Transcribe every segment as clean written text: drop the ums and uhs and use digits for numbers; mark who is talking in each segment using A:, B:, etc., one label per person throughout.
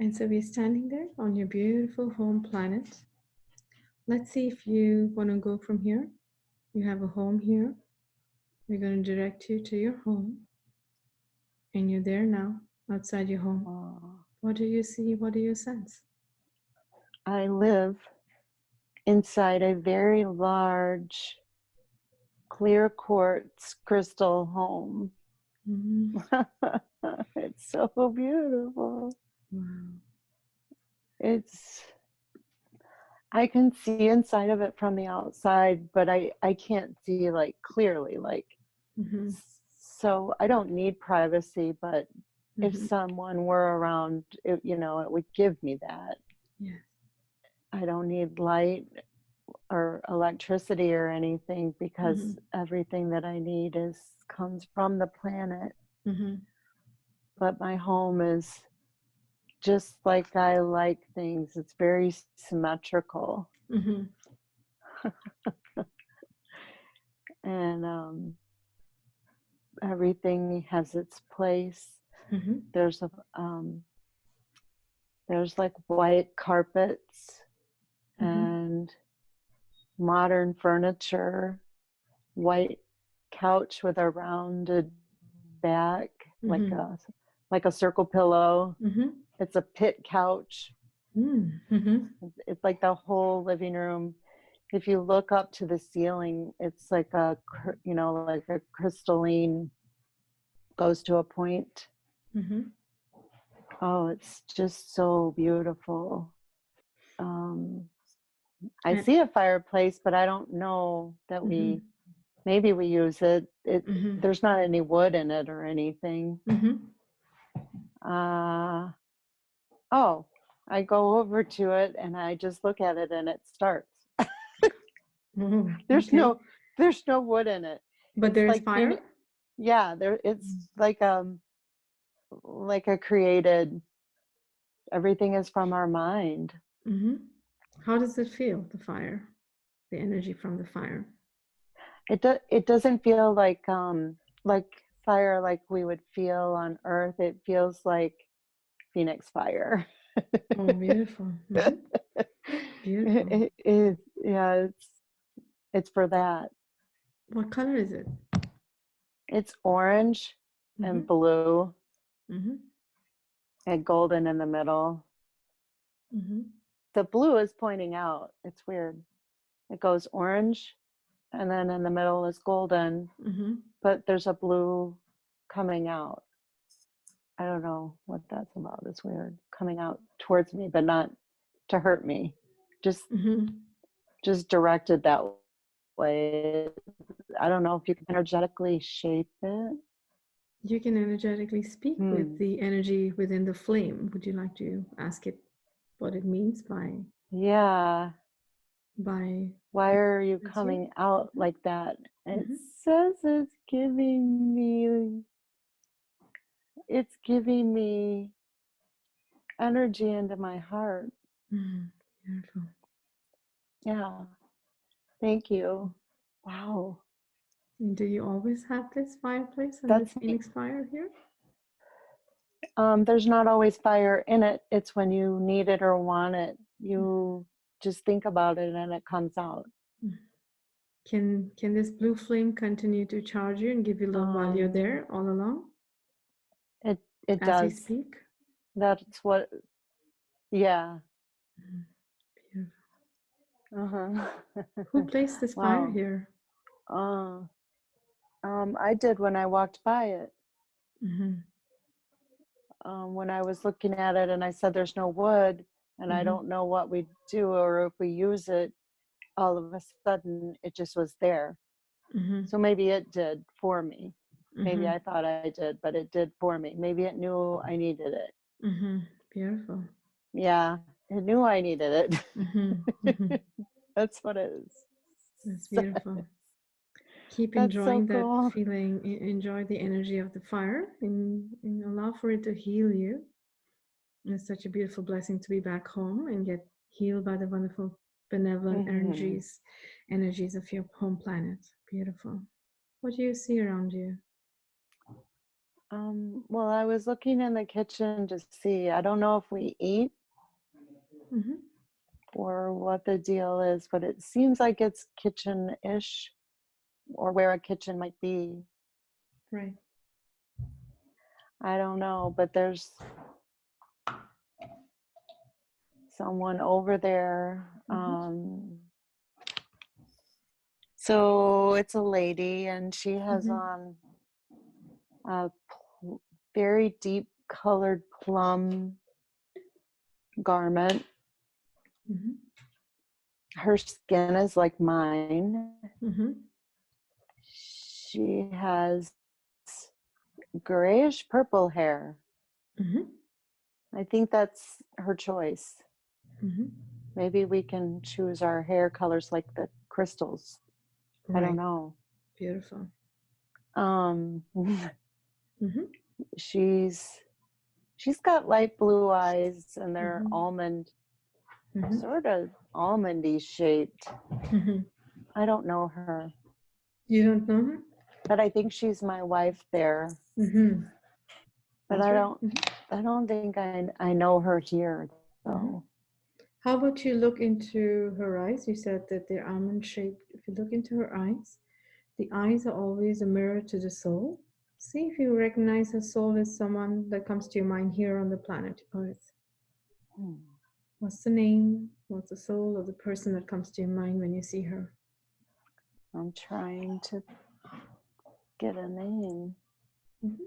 A: And so we're standing there on your beautiful home planet. Let's see if you want to go from here. You have a home here. We're going to direct you to your home. And you're there now, outside your home. What do you see? What do you sense?
B: I live inside a very large, clear quartz crystal home. It's so beautiful.
A: Wow.
B: I can see inside of it from the outside, but I can't see like clearly, like, so I don't need privacy, but if someone were around, it would give me that.
A: Yes.
B: I don't need light or electricity or anything, because everything that I need comes from the planet. But my home is just like I like things. It's very symmetrical. And everything has its place. There's like white carpets and modern furniture, white couch with a rounded back, like a circle pillow. It's a pit couch. It's like the whole living room. If you look up to the ceiling, it's like like a crystalline, goes to a point. Oh, it's just so beautiful. I see a fireplace, but I don't know that maybe we use it. There's not any wood in it or anything. Oh, I go over to it and I just look at it and it starts. There's no wood in it.
A: But there is fire?
B: Yeah, it's like a created, everything is from our mind.
A: How does it feel, the fire, the energy from the fire?
B: It doesn't feel like fire like we would feel on Earth. It feels like Phoenix fire.
A: Oh, beautiful. Beautiful.
B: It's for that.
A: What color is it?
B: It's orange and blue and golden in the middle. The blue is pointing out. It's weird. It goes orange, and then in the middle is golden, but there's a blue coming out. I don't know what that's about. It's weird. Coming out towards me, but not to hurt me. Just directed that way. I don't know if you can energetically shape it.
A: You can energetically speak with the energy within the flame. Would you like to ask it what it means by?
B: Yeah. Why are you coming out like that? It says it's giving me energy into my heart.
A: Beautiful.
B: Yeah. Thank you. Wow.
A: And do you always have this fireplace and this Phoenix fire here?
B: There's not always fire in it. It's when you need it or want it. You just think about it and it comes out.
A: Can this blue flame continue to charge you and give you love while you're there all along?
B: It does.
A: As we speak?
B: That's what, yeah.
A: Beautiful. Who placed this fire here?
B: I did when I walked by it. When I was looking at it and I said there's no wood and I don't know what we do or if we use it, all of a sudden it just was there. So maybe it did for me. Maybe I thought I did, but it did for me. Maybe it knew I needed it.
A: Beautiful.
B: Yeah, it knew I needed it. That's what it is.
A: That's beautiful. Keep enjoying that feeling. Enjoy the energy of the fire and allow for it to heal you. It's such a beautiful blessing to be back home and get healed by the wonderful benevolent energies of your home planet. Beautiful. What do you see around you?
B: Well, I was looking in the kitchen to see. I don't know if we eat
A: Mm-hmm.
B: or what the deal is, but it seems like it's kitchen-ish, or where a kitchen might be.
A: Right.
B: I don't know, but there's someone over there.
A: Mm-hmm.
B: So it's a lady, and she has
A: Mm-hmm.
B: on a very deep colored plum garment.
A: Mm-hmm.
B: Her skin is like mine.
A: Mm-hmm.
B: She has grayish purple hair.
A: Mm-hmm.
B: I think that's her choice.
A: Mm-hmm.
B: Maybe we can choose our hair colors like the crystals. I don't
A: Right.
B: know.
A: Beautiful. Mm-hmm.
B: She's got light blue eyes, and they're
A: Mm-hmm.
B: almond,
A: Mm-hmm.
B: sort of almondy shaped.
A: Mm-hmm.
B: I don't know her,
A: You don't know her?
B: but I think she's my wife there.
A: Mm-hmm.
B: But
A: That's
B: I
A: right.
B: don't
A: Mm-hmm.
B: I don't think I know her here
A: Mm-hmm.
B: though.
A: How about you look into her eyes? You said that they're almond shaped. If you look into her eyes, the eyes are always a mirror to the soul. See if you recognize her soul as someone that comes to your mind here on the planet Earth. What's the name? What's the soul of the person that comes to your mind when you see her?
B: I'm trying to get a name.
A: Mm-hmm.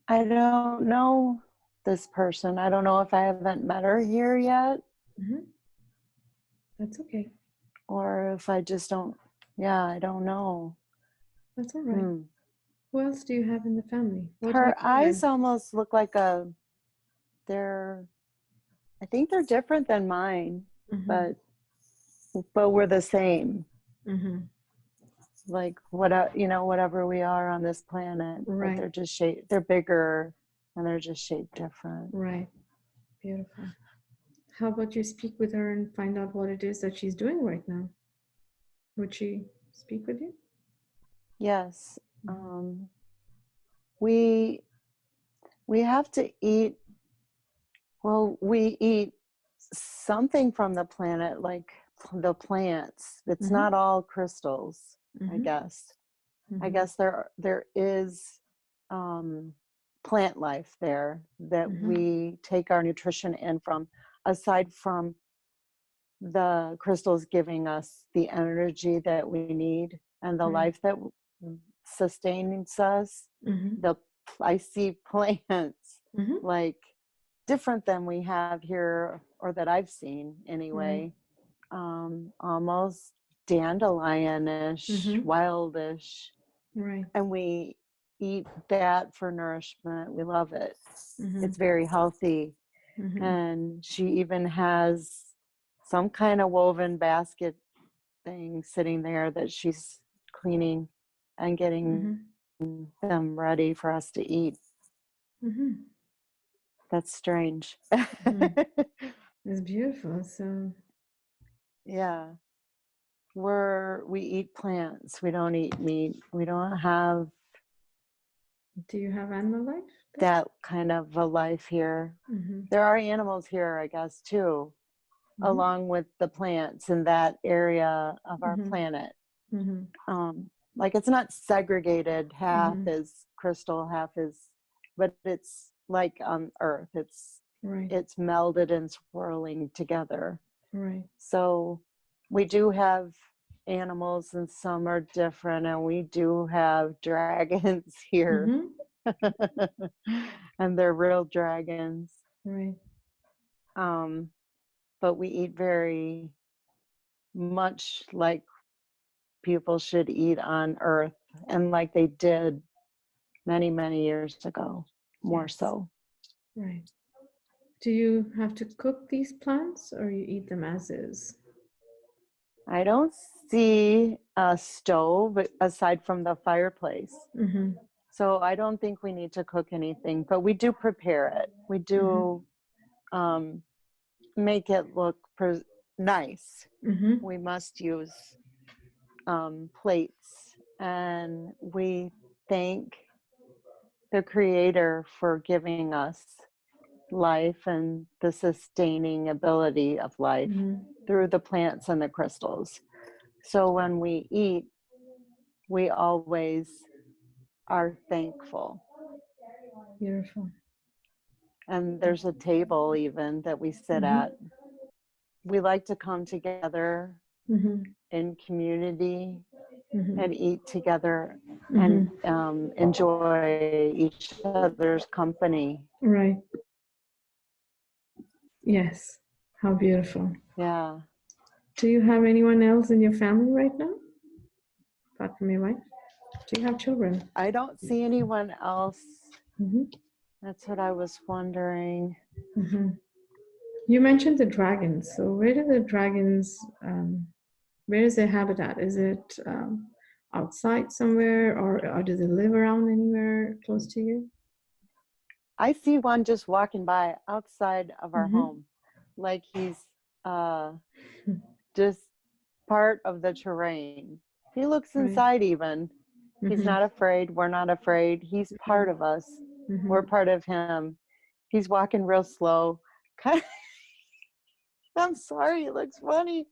B: I don't know this person. I don't know if I haven't met her here yet,
A: Mm-hmm. That's okay.
B: or if I just don't. Yeah, I don't know.
A: That's all right. Who else do you have in the family? What do you
B: Her
A: call
B: eyes
A: them?
B: almost look like they're, I think they're different than mine,
A: Mm-hmm.
B: but we're the same.
A: Mm-hmm.
B: Like whatever we are on this planet, but
A: Right.
B: they're just shaped. They're bigger, and they're just shaped different.
A: Right. Beautiful. How about you speak with her and find out what it is that she's doing right now? Would she speak with you?
B: Yes,
A: Mm-hmm.
B: we have to eat. Well, we eat something from the planet, like the plants. It's
A: Mm-hmm.
B: not all crystals, I
A: Mm-hmm.
B: guess. I
A: Mm-hmm.
B: guess there is plant life there that
A: Mm-hmm.
B: we take our nutrition in from, aside from the crystals giving us the energy that we need and the
A: Right.
B: life that sustains us.
A: Mm-hmm.
B: I see plants
A: Mm-hmm.
B: like different than we have here, or that I've seen
A: Right.
B: anyway. Almost dandelionish,
A: Mm-hmm.
B: wildish,
A: Right.
B: and we eat that for nourishment. We love it.
A: Mm-hmm.
B: It's very healthy.
A: Mm-hmm.
B: And she even has some kind of woven basket thing sitting there that she's cleaning and getting
A: Mm-hmm.
B: them ready for us to eat.
A: Mm-hmm.
B: That's strange.
A: Mm-hmm. It's beautiful. So,
B: Yeah. We eat plants. We don't eat meat. We don't have
A: do you have animal life there?
B: that kind of a life here.
A: Mm-hmm.
B: There are animals here, I guess, too,
A: Mm-hmm.
B: along with the plants in that area of our
A: Mm-hmm.
B: planet.
A: Mm-hmm.
B: Like it's not segregated, half
A: Mm-hmm.
B: is crystal, half is, but it's like on Earth.
A: Right.
B: It's melded and swirling together.
A: Right.
B: So we do have animals, and some are different, and we do have dragons here.
A: Mm-hmm.
B: And they're real dragons.
A: Right.
B: But we eat very much like people should eat on Earth, and like they did many, many years ago, more
A: Yes.
B: so.
A: Right. Do you have to cook these plants or you eat them as is?
B: I don't see a stove aside from the fireplace.
A: Mm-hmm.
B: So I don't think we need to cook anything, but we do prepare it. We do make it look nice.
A: Mm-hmm.
B: We must use plates, and we thank the Creator for giving us life and the sustaining ability of life through the plants and the crystals. So when we eat, we always are thankful.
A: Beautiful.
B: And there's a table even that we sit at. We like to come together in community and eat together and enjoy each other's company.
A: Right. Yes. How beautiful.
B: Yeah.
A: Do you have anyone else in your family right now? Apart from your wife? Do you have children?
B: I don't see anyone else. That's what I was wondering.
A: You mentioned the dragons. So where do the dragons, where is their habitat? Is it outside somewhere, or do they live around anywhere close to you?
B: I see one just walking by outside of our home. Like he's just part of the terrain. He looks inside even. He's not afraid. We're not afraid. He's part of us. We're part of him. He's walking real slow. I'm sorry, it looks funny.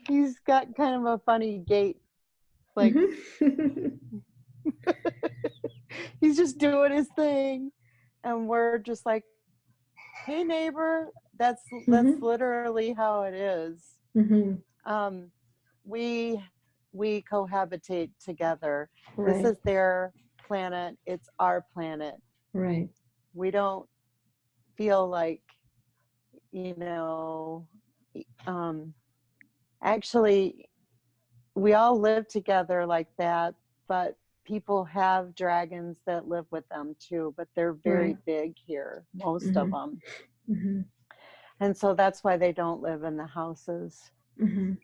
B: He's got kind of a funny gait. Like he's just doing his thing. And we're just like, hey neighbor. That's literally how it is. We cohabitate together. This is their planet. It's our planet.
A: Right.
B: We don't feel like, actually, we all live together like that, but people have dragons that live with them too, but they're very big here, most of them. And so that's why they don't live in the houses.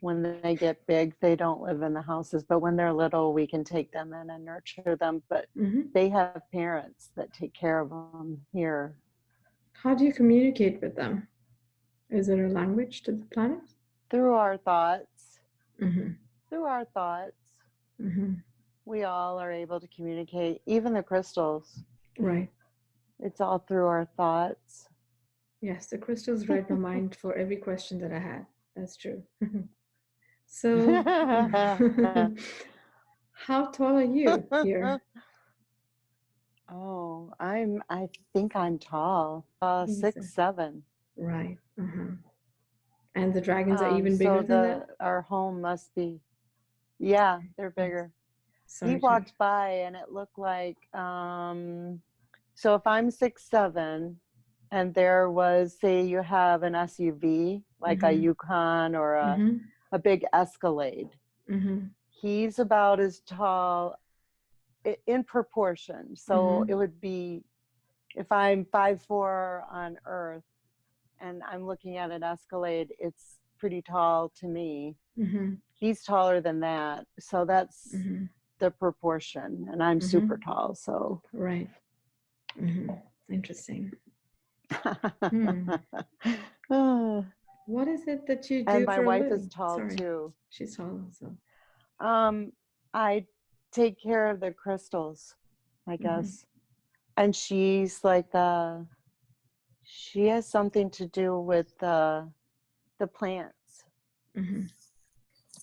B: When they get big, they don't live in the houses, but when they're little, we can take them in and nurture them. But they have parents that take care of them here.
A: How do you communicate with them? Is there a language to the planet?
B: Through our thoughts. Through our thoughts. We all are able to communicate, even the crystals.
A: Right.
B: It's all through our thoughts.
A: Yes, the crystals read my mind for every question that I had. That's true. So, how tall are you here?
B: Oh, I think I'm tall. 6'7".
A: Right. And the dragons are even bigger than that?
B: Our home must be, yeah, they're bigger. He walked by and it looked like, so if I'm 6'7", and there was, say you have an SUV, like a Yukon or a big Escalade. He's about as tall in proportion. So it would be, if I'm 5'4" on Earth and I'm looking at an Escalade, it's pretty tall to me. He's taller than that. So that's the proportion. And I'm super tall. So.
A: Right. Interesting. What is it that you do
B: and my
A: for
B: wife
A: a living?
B: is tall too.
A: She's tall also.
B: I take care of the crystals, I guess. And she's like she has something to do with the plants.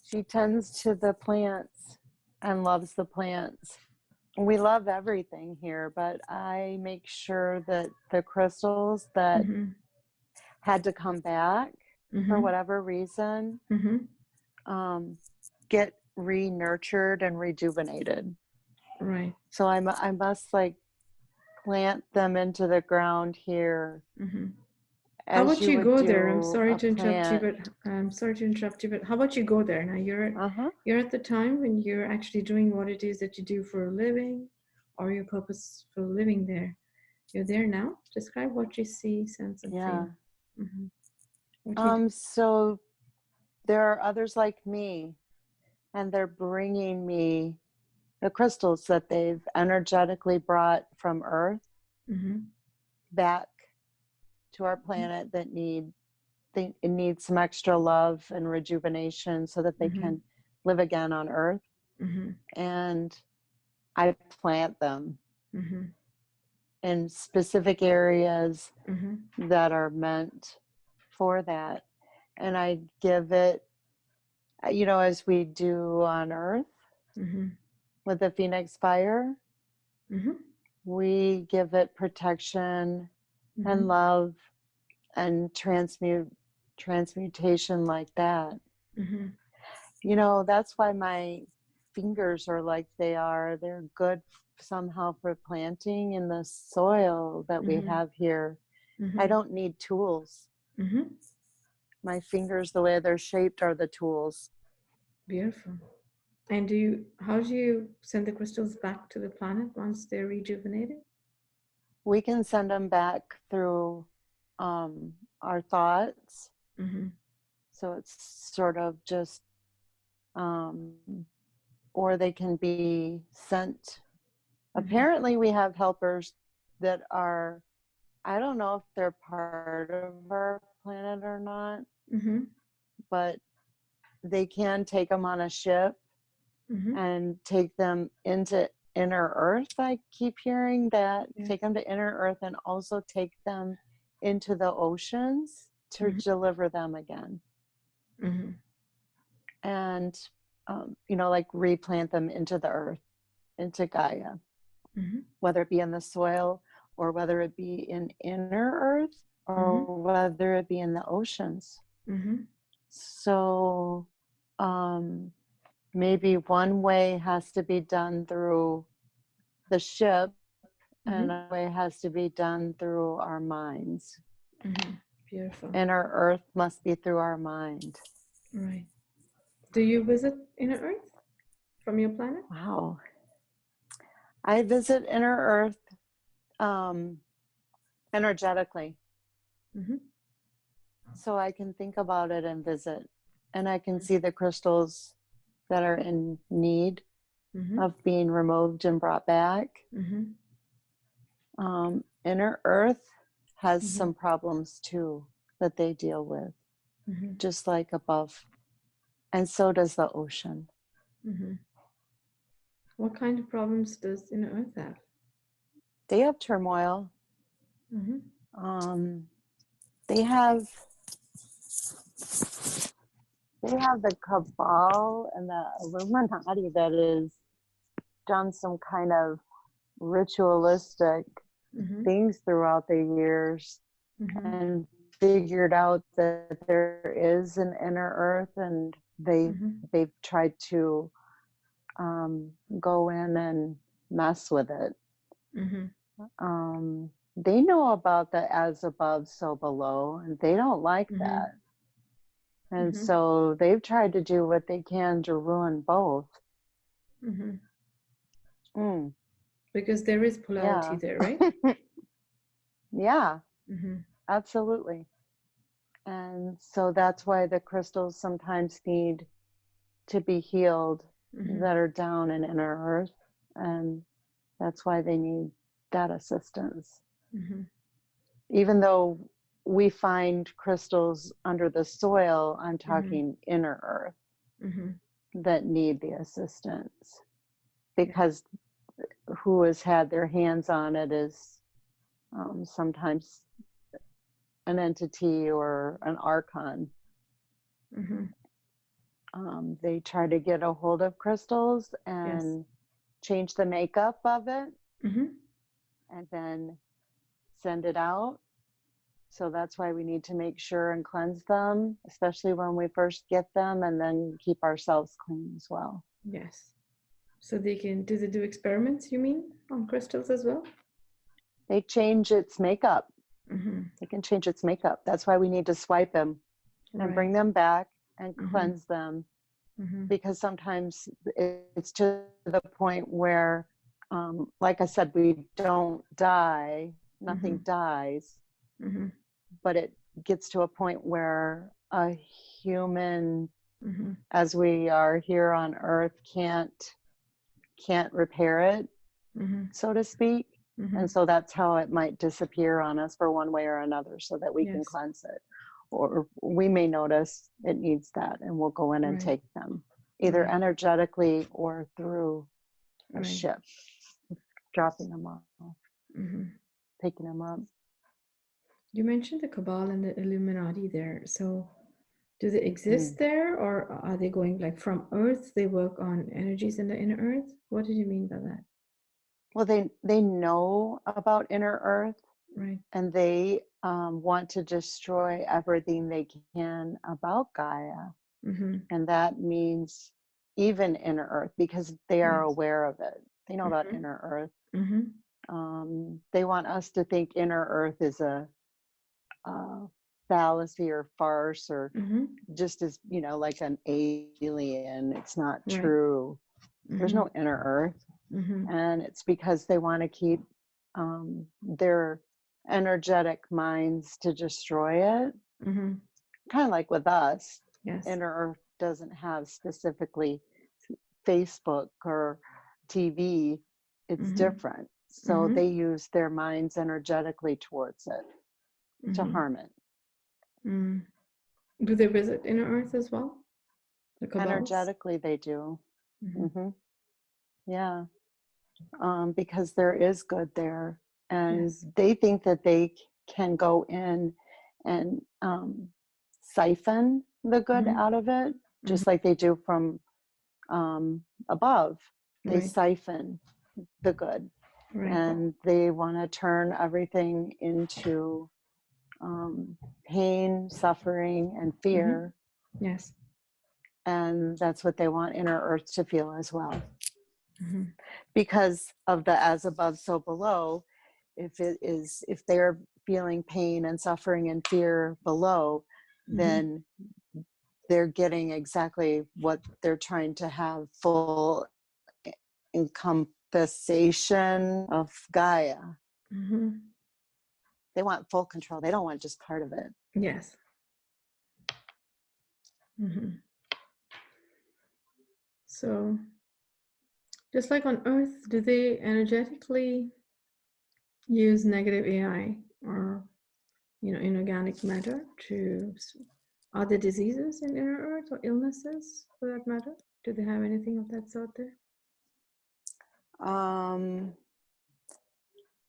B: She tends to the plants and loves the plants. We love everything here, but I make sure that the crystals that had to come back for whatever reason get re-nurtured and rejuvenated.
A: Right.
B: So I must like plant them into the ground here.
A: How about you go there? I'm sorry to interrupt you, but how about you go there? Now you're at the time when you're actually doing what it is that you do for a living, or your purpose for living there. You're there now. Describe what you see, sense, and feel.
B: So there are others like me, and they're bringing me the crystals that they've energetically brought from Earth back to our planet that it needs some extra love and rejuvenation so that they can live again on Earth. And I plant them. in specific areas
A: Mm-hmm.
B: that are meant for that. And I give it, as we do on Earth
A: Mm-hmm.
B: with the Phoenix fire,
A: Mm-hmm.
B: we give it protection
A: Mm-hmm.
B: and love and transmutation like that.
A: Mm-hmm.
B: That's why my fingers are like they are. They're good somehow for planting in the soil that we have here. I don't need tools.
A: Mm-hmm.
B: My fingers, the way they're shaped, are the tools.
A: Beautiful. And how do you send the crystals back to the planet once they're rejuvenated?
B: We can send them back through our thoughts.
A: Mm-hmm.
B: So it's sort of just, or they can be sent. Apparently, we have helpers that are, I don't know if they're part of our planet or not,
A: Mm-hmm.
B: but they can take them on a ship
A: Mm-hmm.
B: and take them into inner earth. I keep hearing that.
A: Yes.
B: Take them to inner earth and also take them into the oceans to deliver them again.
A: Mm-hmm.
B: And, like replant them into the earth, into Gaia, whether it be in the soil or whether it be in inner earth or whether it be in the oceans. So maybe one way has to be done through the ship and a way has to be done through our minds.
A: Beautiful.
B: And our earth must be through our mind.
A: Right. Do you visit inner earth from your planet?
B: Wow. I visit inner earth energetically. So I can think about it and visit. And I can see the crystals that are in need of being removed and brought back. Inner earth has some problems too that they deal with, just like above. And so does the ocean.
A: What kind of problems does inner earth have?
B: They have turmoil. They have the cabal and the Illuminati that has done some kind of ritualistic things throughout the years and figured out that there is an inner earth, and they've tried to go in and mess with it. They know about the as above, so below, and they don't like that. And so they've tried to do what they can to ruin both.
A: Because there is polarity there, right?
B: Yeah, absolutely. And so that's why the crystals sometimes need to be healed that are down in inner earth. And that's why they need that assistance. Even though we find crystals under the soil, I'm talking inner earth, that need the assistance. Because who has had their hands on it is sometimes an entity or an archon. They try to get a hold of crystals and change the makeup of it and then send it out. So that's why we need to make sure and cleanse them, especially when we first get them, and then keep ourselves clean as well.
A: Yes. So they do experiments, you mean, on crystals as well?
B: They change its makeup. They can change its makeup. That's why we need to swipe them and bring them back and cleanse them. Because sometimes it's to the point where, like I said, we don't die, nothing dies, but it gets to a point where a human, as we are here on Earth, can't repair it, so to speak. And so that's how it might disappear on us for one way or another, so that we can cleanse it. Or we may notice it needs that, and we'll go in and take them, either energetically or through a ship, dropping them off. picking them up.
A: You mentioned the Cabal and the Illuminati there. So do they exist there, or are they going like from Earth? They work on energies in the inner Earth? What did you mean by that?
B: Well, they know about inner Earth,
A: Right.
B: and they want to destroy everything they can about Gaia.
A: Mm-hmm.
B: And that means even inner Earth, because they are aware of it. They know about inner Earth.
A: Mm-hmm.
B: They want us to think inner Earth is a fallacy or farce, or
A: Mm-hmm.
B: just as, like an alien. It's not
A: Right.
B: true. There's no inner Earth.
A: Mm-hmm.
B: And it's because they want to keep their energetic minds to destroy it.
A: Mm-hmm.
B: Kind of like with us.
A: Yes.
B: Inner Earth doesn't have specifically Facebook or TV. It's different. So they use their minds energetically towards it to harm it.
A: Mm. Do they visit inner Earth as well? The Cabals?
B: Energetically, they do. Yeah. Because there is good there. And they think that they can go in and siphon the good out of it, just like they do from above. They siphon the good.
A: Right.
B: And they want to turn everything into pain, suffering, and fear.
A: Yes.
B: And that's what they want inner Earth to feel as well. Because of the as above, so below, if they're feeling pain and suffering and fear below, then they're getting exactly what they're trying to have: full encompassation of Gaia. They want full control. They don't want just part of it.
A: Yes. So, just like on Earth, do they energetically use negative AI or, inorganic matter to other diseases in inner Earth, or illnesses for that matter? Do they have anything of that sort there?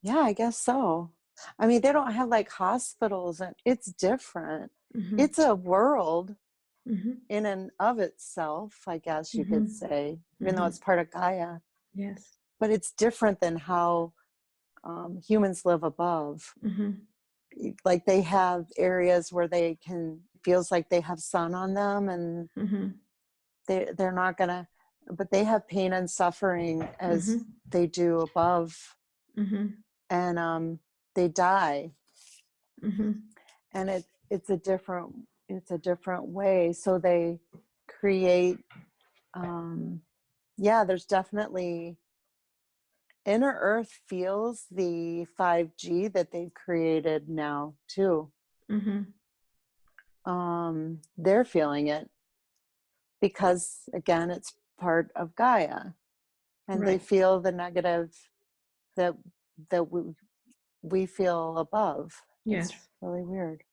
B: Yeah, I guess so. I mean, they don't have like hospitals, and it's different. It's a world in and of itself, I guess you could say, even though it's part of Gaia.
A: Yes.
B: But it's different than how humans live above. Like they have areas where they feels like they have sun on them, and they're not gonna, but they have pain and suffering as they do above. And they die. And it's a different way. So they create there's definitely inner Earth feels the 5G that they've created now too. They're feeling it because, again, it's part of Gaia, and they feel the negative that we feel above.
A: Yes.
B: It's really weird.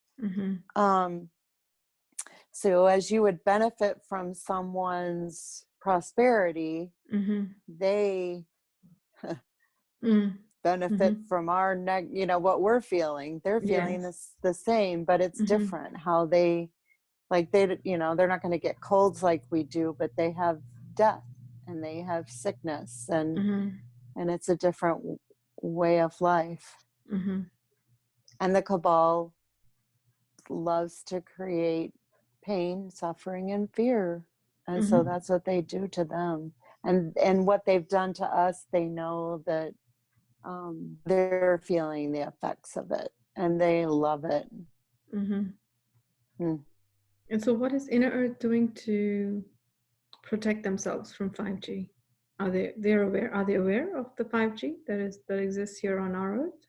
B: So as you would benefit from someone's prosperity, they benefit from our what we're feeling. They're feeling the same, but it's different how they're not going to get colds like we do, but they have death and they have sickness, and it's a different way of life. And the Cabal loves to create pain, suffering, and fear. And so that's what they do to them. And what they've done to us, they know that they're feeling the effects of it, and they love it.
A: And so what is inner Earth doing to protect themselves from 5G? Are they aware of the 5G that exists here on our Earth?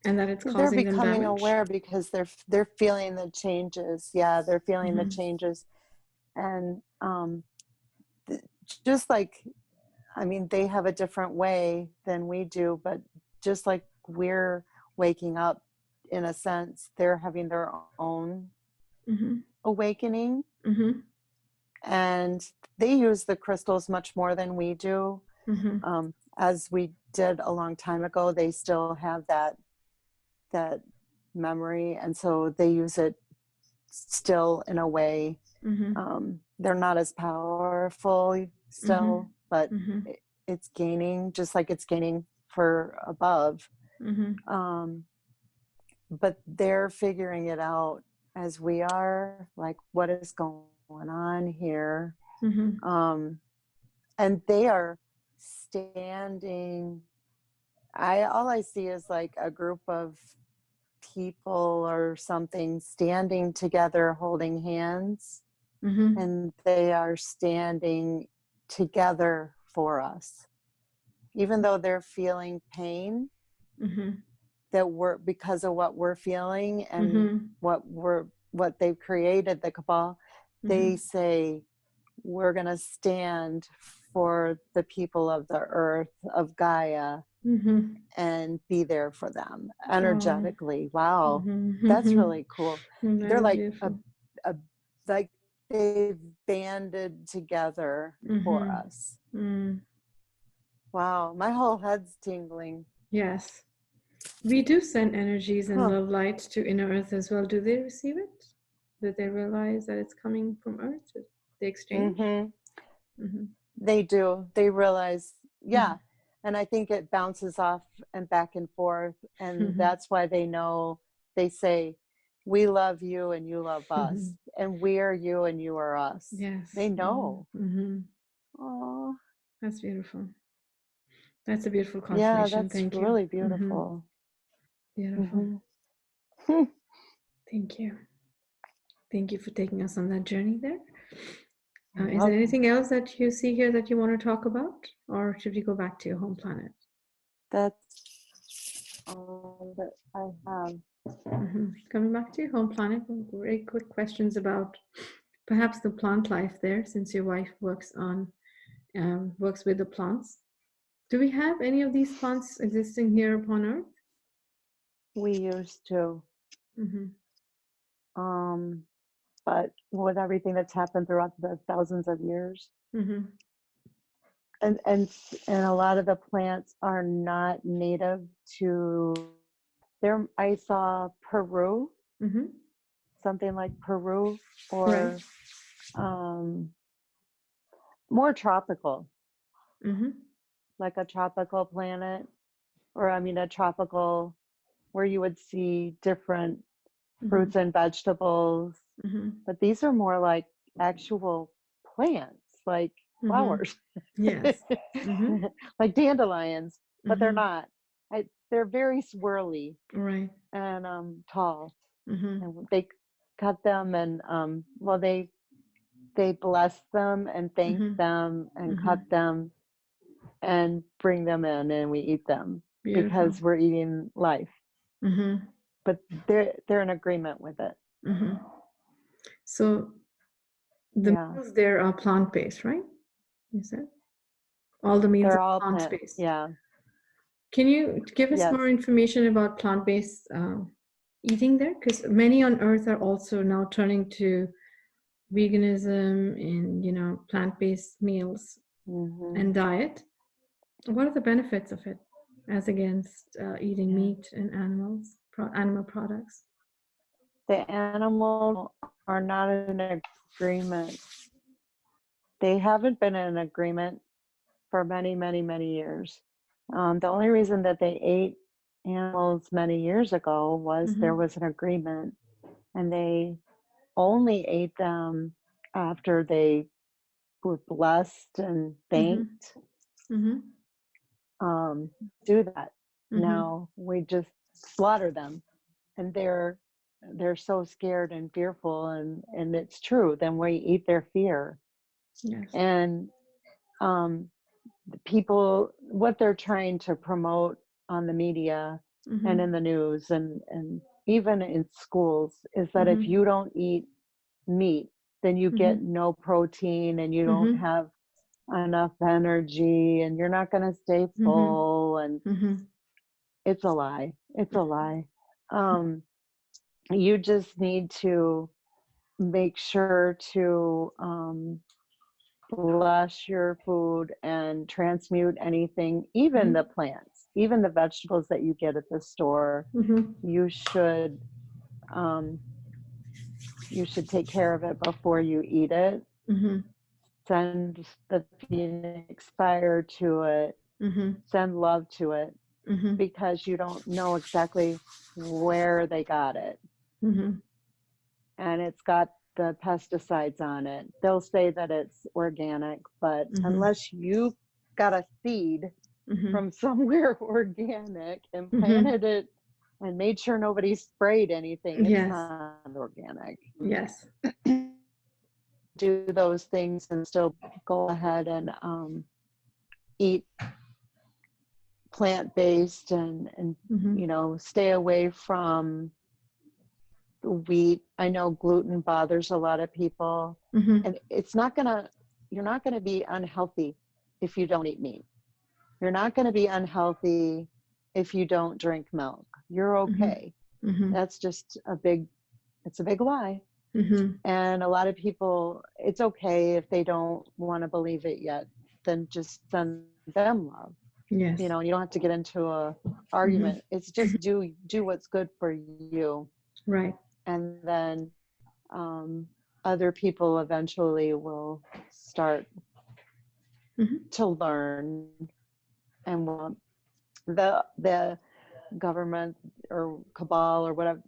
A: And that it's causing them damage?
B: They're becoming aware because they're feeling the changes. Yeah, they're feeling the changes. And just like, I mean, they have a different way than we do, but just like we're waking up, in a sense, they're having their own awakening. And they use the crystals much more than we do. as we did a long time ago, they still have that memory, and so they use it still in a way. They're not as powerful still, but it's gaining, just like it's gaining for above. But they're figuring it out as we are, like, what is going on here? And they are standing. All I see is like a group of people or something standing together, holding hands, and they are standing together for us, even though they're feeling pain. That we're, because of what we're feeling and what they've created, the cabal, they say, we're going to stand for the people of the earth, of Gaia, and be there for them energetically. Wow, that's really cool. They're like a like they've banded together for us. Wow, my whole head's tingling.
A: Yes. We do send energies and love light to inner earth as well. Do they receive it? Do they realize that it's coming from earth? The exchange?
B: They do. They realize, yeah. And I think it bounces off and back and forth. And that's why they know, they say, we love you and you love us. And we are you and you are us.
A: Yes.
B: They know.
A: Oh, that's beautiful. That's a beautiful confirmation.
B: Yeah, that's
A: Thank you.
B: really beautiful.
A: Beautiful. Thank you. Thank you for taking us on that journey there. Is there anything else that you see here that you want to talk about? Or should we go back to your home planet?
B: That's all that I have.
A: Coming back to your home planet, very quick questions about perhaps the plant life there, since your wife works with the plants. Do we have any of these plants existing here upon Earth?
B: We used to. But with everything that's happened throughout the thousands of years, and a lot of the plants are not native to there. I saw Peru, something like Peru, or more tropical, like a tropical planet, or I mean a tropical where you would see different fruits and vegetables. But these are more like actual plants, like flowers.
A: Yes.
B: Like dandelions, but they're not. They're very swirly,
A: right,
B: and tall. And they cut them, and well, they bless them and thank them and cut them and bring them in, and we eat them. Beautiful. Because we're eating life. But they're in agreement with it.
A: So the meals there are plant-based, right? You said all the meals are plant-based.
B: Yeah.
A: Can you give us more information about plant-based eating there? Because many on Earth are also now turning to veganism and plant-based meals and diet. What are the benefits of it as against eating meat and animal products?
B: The animals are not in agreement. They haven't been in agreement for many, many, many years. The only reason that they ate animals many years ago was there was an agreement, and they only ate them after they were blessed and thanked. Do that. Now we just slaughter them, and they're so scared and fearful, and it's true. Then we eat their fear. Yes. And people, what they're trying to promote on the media and in the news and even in schools is that if you don't eat meat, then you get no protein, and you don't have enough energy, and you're not going to stay full. And it's a lie. It's a lie. You just need to make sure to bless your food and transmute anything, even the plants, even the vegetables that you get at the store. You should take care of it before you eat it. Send the Phoenix fire to it. Send love to it, because you don't know exactly where they got it. And it's got the pesticides on it. They'll say that it's organic, but unless you got a seed from somewhere organic and planted it and made sure nobody sprayed anything, it's not organic.
A: Yes.
B: Do those things and still go ahead and eat plant-based and you know, stay away from wheat. I know gluten bothers a lot of people, and you're not gonna be unhealthy if you don't eat meat. You're not gonna be unhealthy if you don't drink milk. You're okay. That's just it's a big lie. And a lot of people, it's okay if they don't want to believe it yet, then just send them love.
A: Yes.
B: You know, and you don't have to get into a argument. It's just do what's good for you.
A: Right.
B: And then other people eventually will start to learn, and the government or cabal or whatever,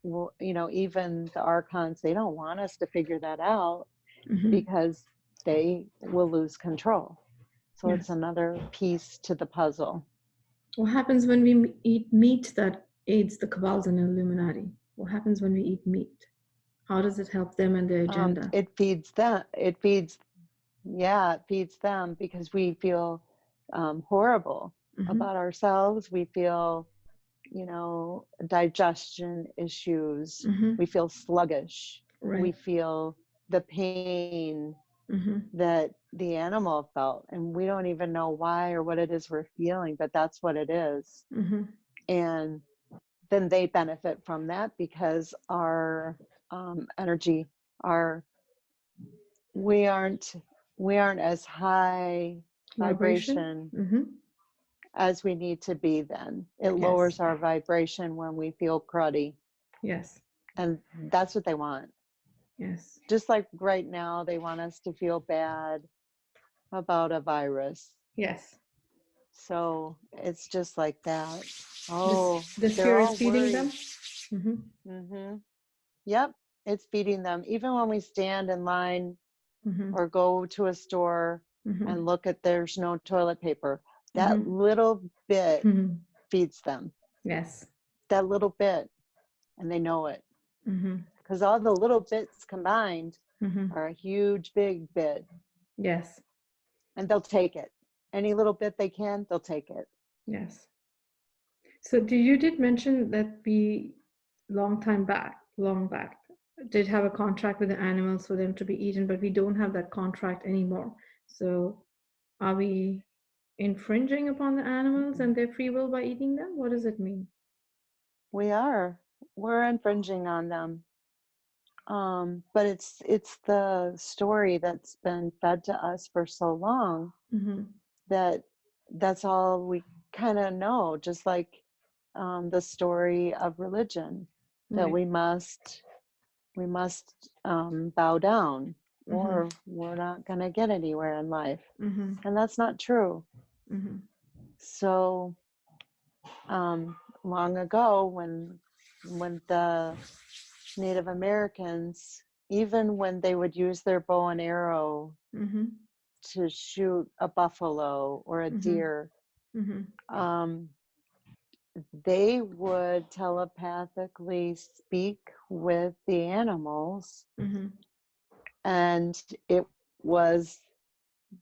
B: you know, even the archons, they don't want us to figure that out because they will lose control. So it's another piece to the puzzle.
A: What happens when we eat meat that aids the cabals and Illuminati? What happens when we eat meat? How does it help them and their agenda?
B: It feeds them. It feeds them, because we feel horrible about ourselves. We feel, you know, digestion issues. We feel sluggish.
A: Right.
B: We feel the pain that the animal felt, and we don't even know why or what it is we're feeling, but that's what it is. And then they benefit from that, because our energy, we aren't as high vibration as we need to be. Then it lowers our vibration when we feel cruddy.
A: Yes.
B: And that's what they want.
A: Yes.
B: Just like right now, they want us to feel bad about a virus.
A: Yes.
B: So it's just like that.
A: The fear is feeding them.
B: Yep, it's feeding them. Even when we stand in line or go to a store and look at there's no toilet paper, that little bit feeds them.
A: Yes.
B: That little bit, and they know it. Because all the little bits combined are a huge, big bit.
A: Yes.
B: And they'll take it. Any little bit they can, they'll take it.
A: Yes. So you did mention that we, long back, did have a contract with the animals for them to be eaten, but we don't have that contract anymore. So are we infringing upon the animals and their free will by eating them? What does it mean?
B: We're infringing on them. But it's the story that's been fed to us for so long that's all we kind of know. Just like the story of religion, that we must bow down, or we're not going to get anywhere in life. And that's not true. So long ago, when the Native Americans, even when they would use their bow and arrow to shoot a buffalo or a deer, they would telepathically speak with the animals, and it was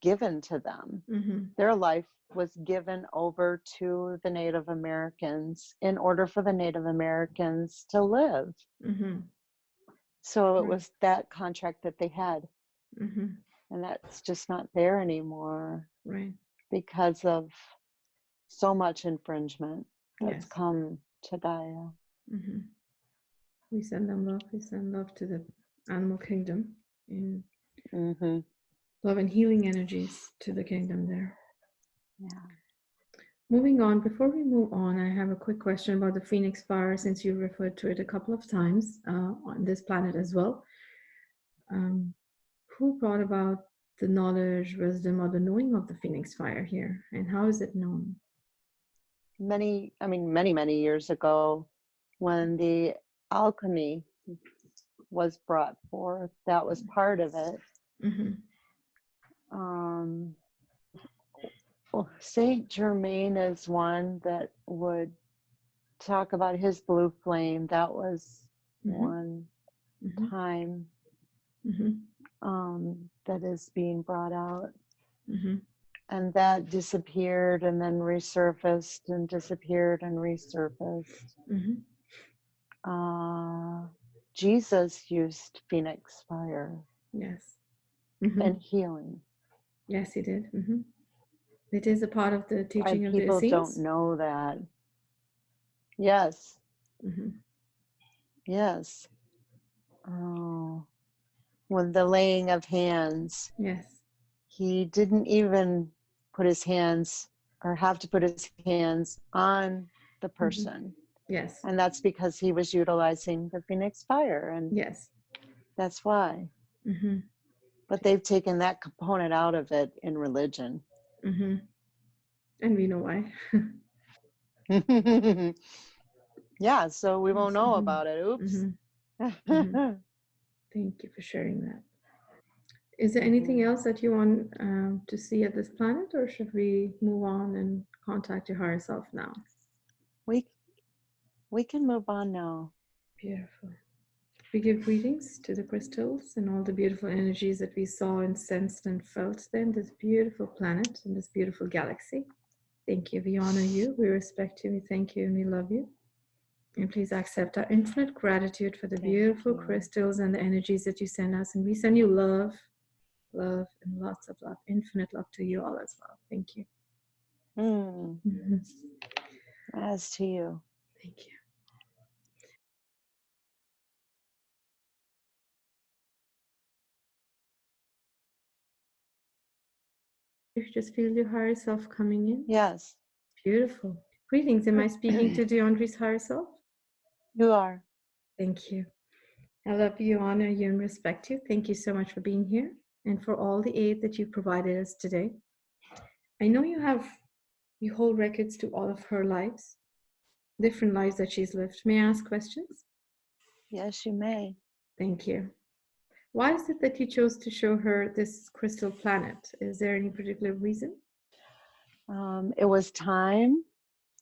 B: given to them. Their life was given over to the Native Americans in order for the Native Americans to live. So it was that contract that they had. And that's just not there anymore.
A: Right.
B: Because of so much infringement that's come to Gaia.
A: We send them love. We send love to the animal kingdom. Love and healing energies to the kingdom there.
B: Yeah.
A: Moving on, before we move on, I have a quick question about the Phoenix Fire, since you referred to it a couple of times on this planet as well. Who brought about the knowledge, wisdom, or the knowing of the Phoenix Fire here, and how is it known?
B: Many years ago, when the alchemy was brought forth, that was part of it.
A: Mm-hmm.
B: Saint Germain is one that would talk about his blue flame. That was one time that is being brought out. And that disappeared and then resurfaced and disappeared and resurfaced. Jesus used Phoenix Fire.
A: Yes.
B: And healing.
A: Yes, he did. It is a part of the teaching of the
B: People
A: Essenes.
B: don't know that. Yes. Yes. Oh. When the laying of hands.
A: Yes.
B: He didn't even put his hands or have to put his hands on the person.
A: Yes.
B: And that's because he was utilizing the Phoenix Fire. And
A: yes.
B: That's why. But they've taken that component out of it in religion.
A: And we know why.
B: Yeah, so we won't know about it. Oops.
A: Thank you for sharing that. Is there anything else that you want to see at this planet, or should we move on and contact your higher self now?
B: We can move on now.
A: Beautiful. We give greetings to the crystals and all the beautiful energies that we saw and sensed and felt then, this beautiful planet and this beautiful galaxy. Thank you. We honor you. We respect you. We thank you and we love you. And please accept our infinite gratitude for the beautiful crystals and the energies that you send us. And we send you love, love, and lots of love. Infinite love to you all as well. Thank you.
B: As to you.
A: Thank you. You just feel your higher self coming in.
B: Yes.
A: Beautiful. Greetings. Am I speaking to Deandre's higher self?
B: You are.
A: Thank you. I love you, honor you, and respect you. Thank you so much for being here and for all the aid that you provided us today. I know you hold records to all of her lives, different lives that she's lived. May I ask questions?
B: Yes, you may.
A: Thank you. Why is it that you chose to show her this crystal planet? Is there any particular reason?
B: It was time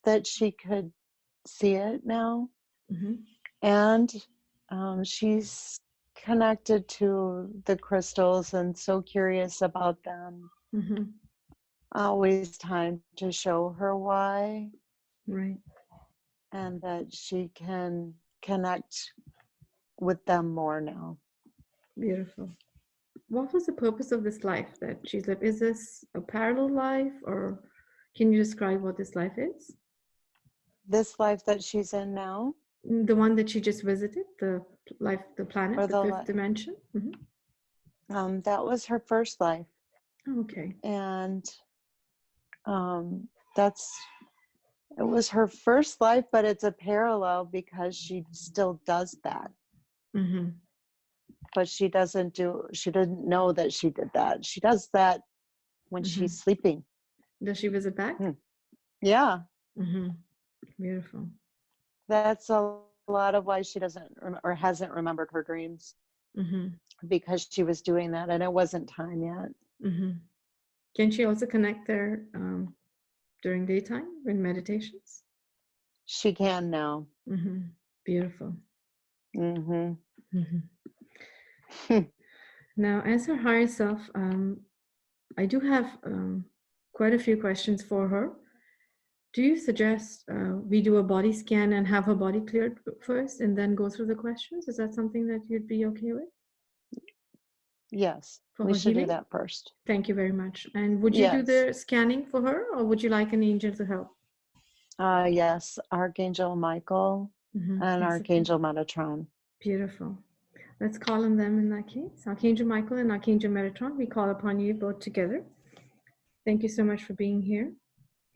B: that she could see it now. And she's connected to the crystals and so curious about them. Always time to show her why.
A: Right.
B: And that she can connect with them more now.
A: Beautiful. What was the purpose of this life that she's lived? Is this a parallel life, or can you describe what this life is?
B: This life that she's in now?
A: The one that she just visited, the planet, the fifth dimension?
B: That was her first life.
A: Okay.
B: And it was her first life, but it's a parallel because she still does that. But she didn't know that she did that. She does that when she's sleeping.
A: Does she visit back?
B: Yeah.
A: Beautiful.
B: That's a lot of why she doesn't or hasn't remembered her dreams. Because she was doing that and it wasn't time yet.
A: Can she also connect there during daytime in meditations?
B: She can now.
A: Beautiful. Now, as her higher self, I do have quite a few questions for her. Do you suggest we do a body scan and have her body cleared first and then go through the questions? Is that something that you'd be okay with?
B: Yes,
A: for
B: we
A: her
B: should
A: healing?
B: do that first.
A: Thank you very much. And would you do the scanning for her, or would you like an angel to help?
B: Yes, Archangel Michael and Archangel Metatron.
A: Beautiful. Let's call on them in that case. Archangel Michael and Archangel Metatron, we call upon you both together. Thank you so much for being here.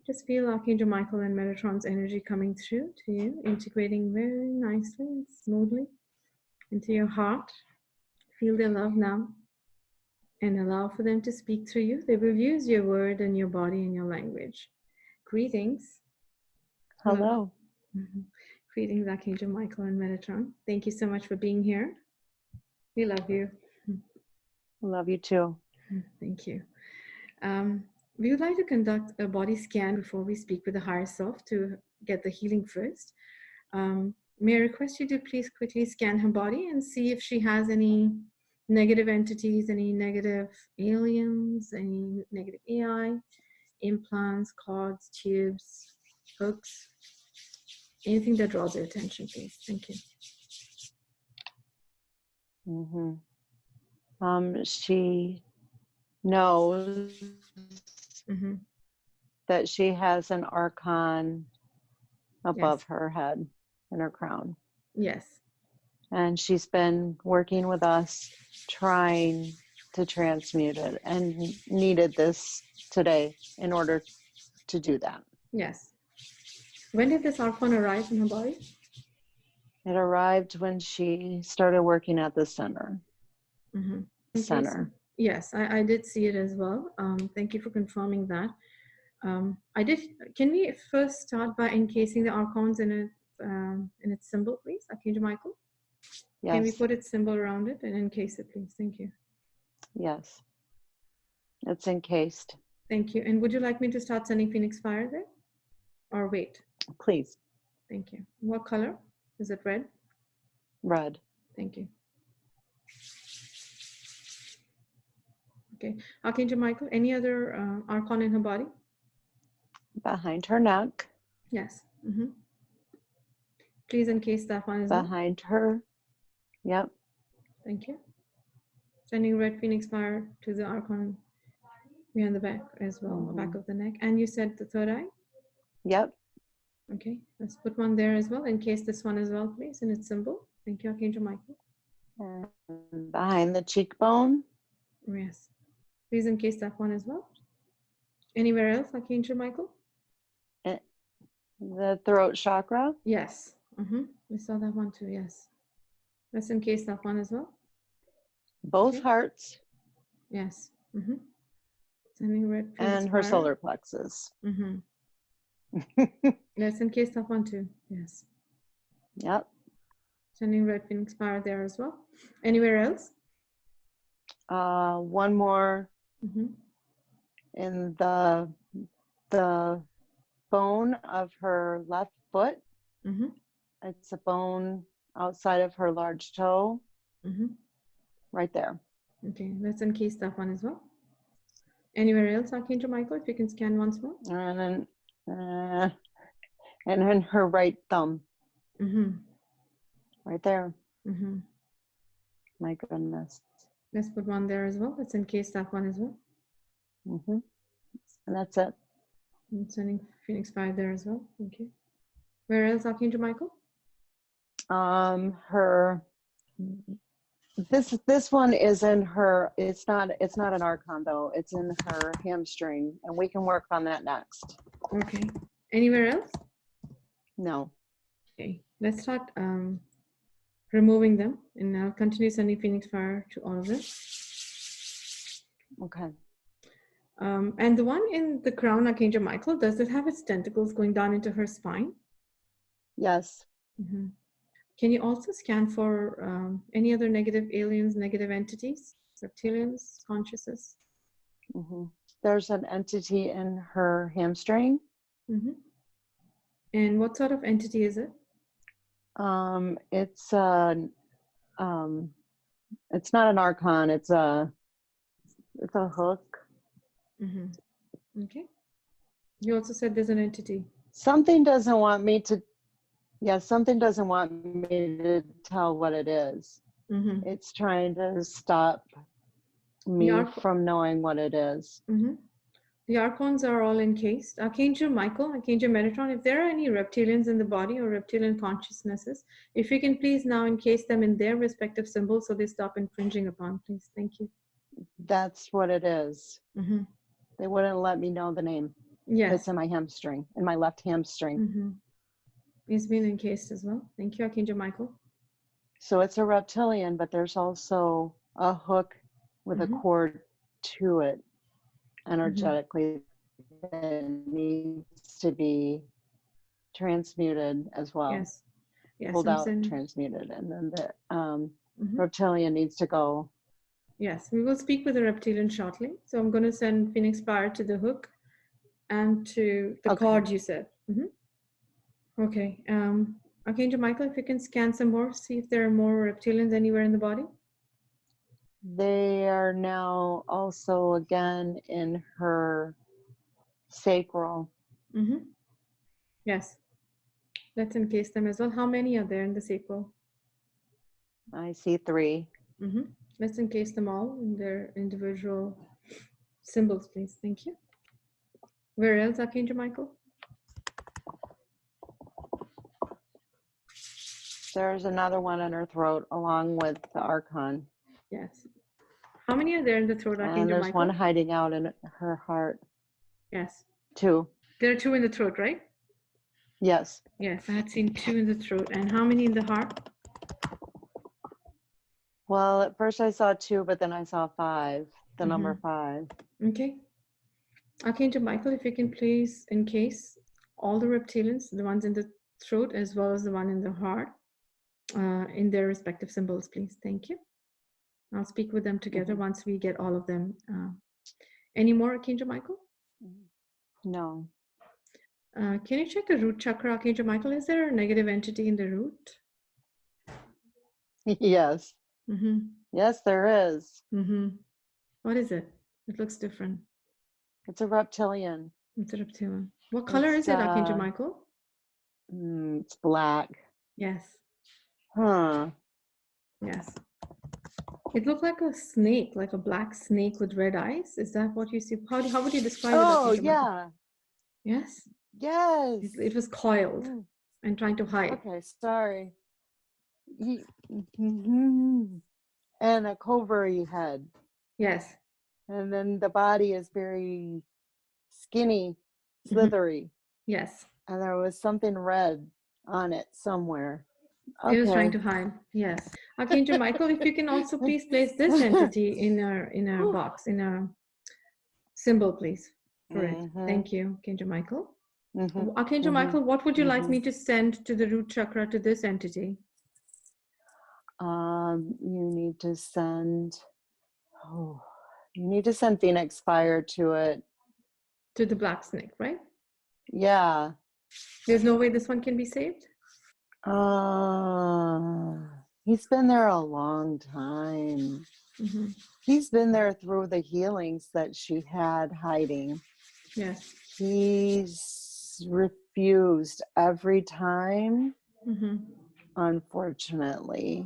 A: Just feel Archangel Michael and Metatron's energy coming through to you, integrating very nicely and smoothly into your heart. Feel their love now and allow for them to speak through you. They will use your word and your body and your language. Greetings.
B: Hello.
A: Greetings, Archangel Michael and Metatron. Thank you so much for being here. We love you.
B: Love you too.
A: Thank you. We would like to conduct a body scan before we speak with the higher self to get the healing first. May I request you to please quickly scan her body and see if she has any negative entities, any negative aliens, any negative AI, implants, cords, tubes, hooks, anything that draws your attention, please. Thank you.
B: She knows that she has an archon above her head in her crown.
A: Yes.
B: And she's been working with us trying to transmute it and needed this today in order to do that.
A: Yes. When did this archon arrive in her body?
B: It arrived when she started working at the center. Center.
A: Yes, I did see it as well. Thank you for confirming that. Can we first start by encasing the archons in its symbol, please? Archangel Michael?
B: Yes.
A: Can we put its symbol around it and encase it, please? Thank you.
B: Yes. It's encased.
A: Thank you. And would you like me to start sending Phoenix Fire there? Or wait?
B: Please.
A: Thank you. What color? Is it red?
B: Red.
A: Thank you. Okay. Archangel Michael, any other archon in her body?
B: Behind her neck.
A: Yes. Please encase that one as well.
B: Behind her. Yep.
A: Thank you. Sending red Phoenix Fire to the archon behind the back as well, back of the neck. And you said the third eye?
B: Yep.
A: Okay. Let's put one there as well. Encase this one as well, please, in its symbol. Thank you, Archangel Michael.
B: And behind the cheekbone.
A: Yes. Please encase that one as well. Anywhere else, Archangel Michael?
B: The throat chakra.
A: Yes. We saw that one too, yes. Let's encase that one as well.
B: Both hearts.
A: Yes. Sending red
B: and her solar plexus.
A: Let's encase that one too. Yes.
B: Yep.
A: Sending red Phoenix Fire there as well. Anywhere else?
B: One more in the bone of her left foot. It's a bone outside of her large toe. Right there.
A: Okay, let's encase that one as well. Anywhere else, Archangel Michael, if you can scan once more.
B: And then her right thumb. Right there. My goodness.
A: Let's put one there as well. Let's encase that one as well.
B: And that's it.
A: I'm sending Phoenix Fire there as well. Thank you. Where else, Archangel Michael?
B: This one is in her. It's not an archon though. It's in her hamstring, and we can work on that next.
A: Okay. Anywhere else?
B: No.
A: Okay. Let's start removing them, and I'll continue sending Phoenix Fire to all of them.
B: Okay.
A: And the one in the crown, Archangel Michael, does it have its tentacles going down into her spine?
B: Yes.
A: Can you also scan for any other negative aliens, negative entities, reptilians, consciousness?
B: There's an entity in her hamstring.
A: And what sort of entity is it?
B: It's not an archon. It's a hook.
A: Okay. You also said there's an entity.
B: Something doesn't want me to tell what it is. It's trying to stop me from knowing what it is.
A: The archons are all encased. Archangel Michael, Archangel Metatron, if there are any reptilians in the body or reptilian consciousnesses, if you can please now encase them in their respective symbols so they stop infringing upon, please. Thank you.
B: That's what it is.
A: Mm-hmm.
B: They wouldn't let me know the name.
A: Yes.
B: It's in my hamstring, in my left hamstring.
A: Mm-hmm. It's been encased as well. Thank you, Archangel Michael.
B: So it's a reptilian, but there's also a hook with a cord to it energetically that needs to be transmuted as well.
A: Yes. Yes.
B: Pulled out, transmuted, and then the reptilian needs to go.
A: Yes, we will speak with the reptilian shortly. So I'm going to send Phoenix Fire to the hook and to the cord you said. Okay. Archangel Michael, if you can scan some more, see if there are more reptilians anywhere in the body.
B: They are now also again in her sacral.
A: Yes. Let's encase them as well. How many are there in the sacral?
B: I see 3.
A: Let's encase them all in their individual symbols, please. Thank you. Where else, Archangel Michael?
B: There's another one in her throat along with the archon.
A: Yes. How many are there in the throat, Archangel Michael?
B: And there's one hiding out in her heart.
A: Yes.
B: 2.
A: There are 2 in the throat, right?
B: Yes.
A: Yes, I had seen 2 in the throat. And how many in the heart?
B: Well, at first I saw 2, but then I saw 5, the number 5.
A: Okay. Archangel Michael, if you can please encase all the reptilians, the ones in the throat as well as the one in the heart, in their respective symbols, please. Thank you. I'll speak with them together once we get all of them. Any more, Archangel Michael?
B: No.
A: Can you check the root chakra, Archangel Michael? Is there a negative entity in the root?
B: Yes. Yes, there is.
A: What is it? It looks different.
B: It's a reptilian.
A: It's a reptilian. What color is it, Archangel Michael?
B: It's black.
A: Yes.
B: Huh.
A: Yes. It looked like a snake, like a black snake with red eyes. Is that what you see? How would you describe it?
B: Oh, yeah.
A: Yes?
B: Yes.
A: It was coiled and trying to hide.
B: Okay, sorry. And a covary head.
A: Yes.
B: And then the body is very skinny, slithery.
A: Yes.
B: And there was something red on it somewhere. Okay.
A: It was trying to hide. Yes. Archangel Michael, if you can also please place this entity in our box, in our symbol, please. For it. Thank you, Archangel Michael. Archangel Michael, what would you like me to send to the root chakra to this entity?
B: You need to send. You need to send Phoenix Fire to it.
A: To the black snake, right?
B: Yeah.
A: There's no way this one can be saved?
B: He's been there a long time. He's been there through the healings that she had hiding.
A: Yes.
B: He's refused every time, unfortunately.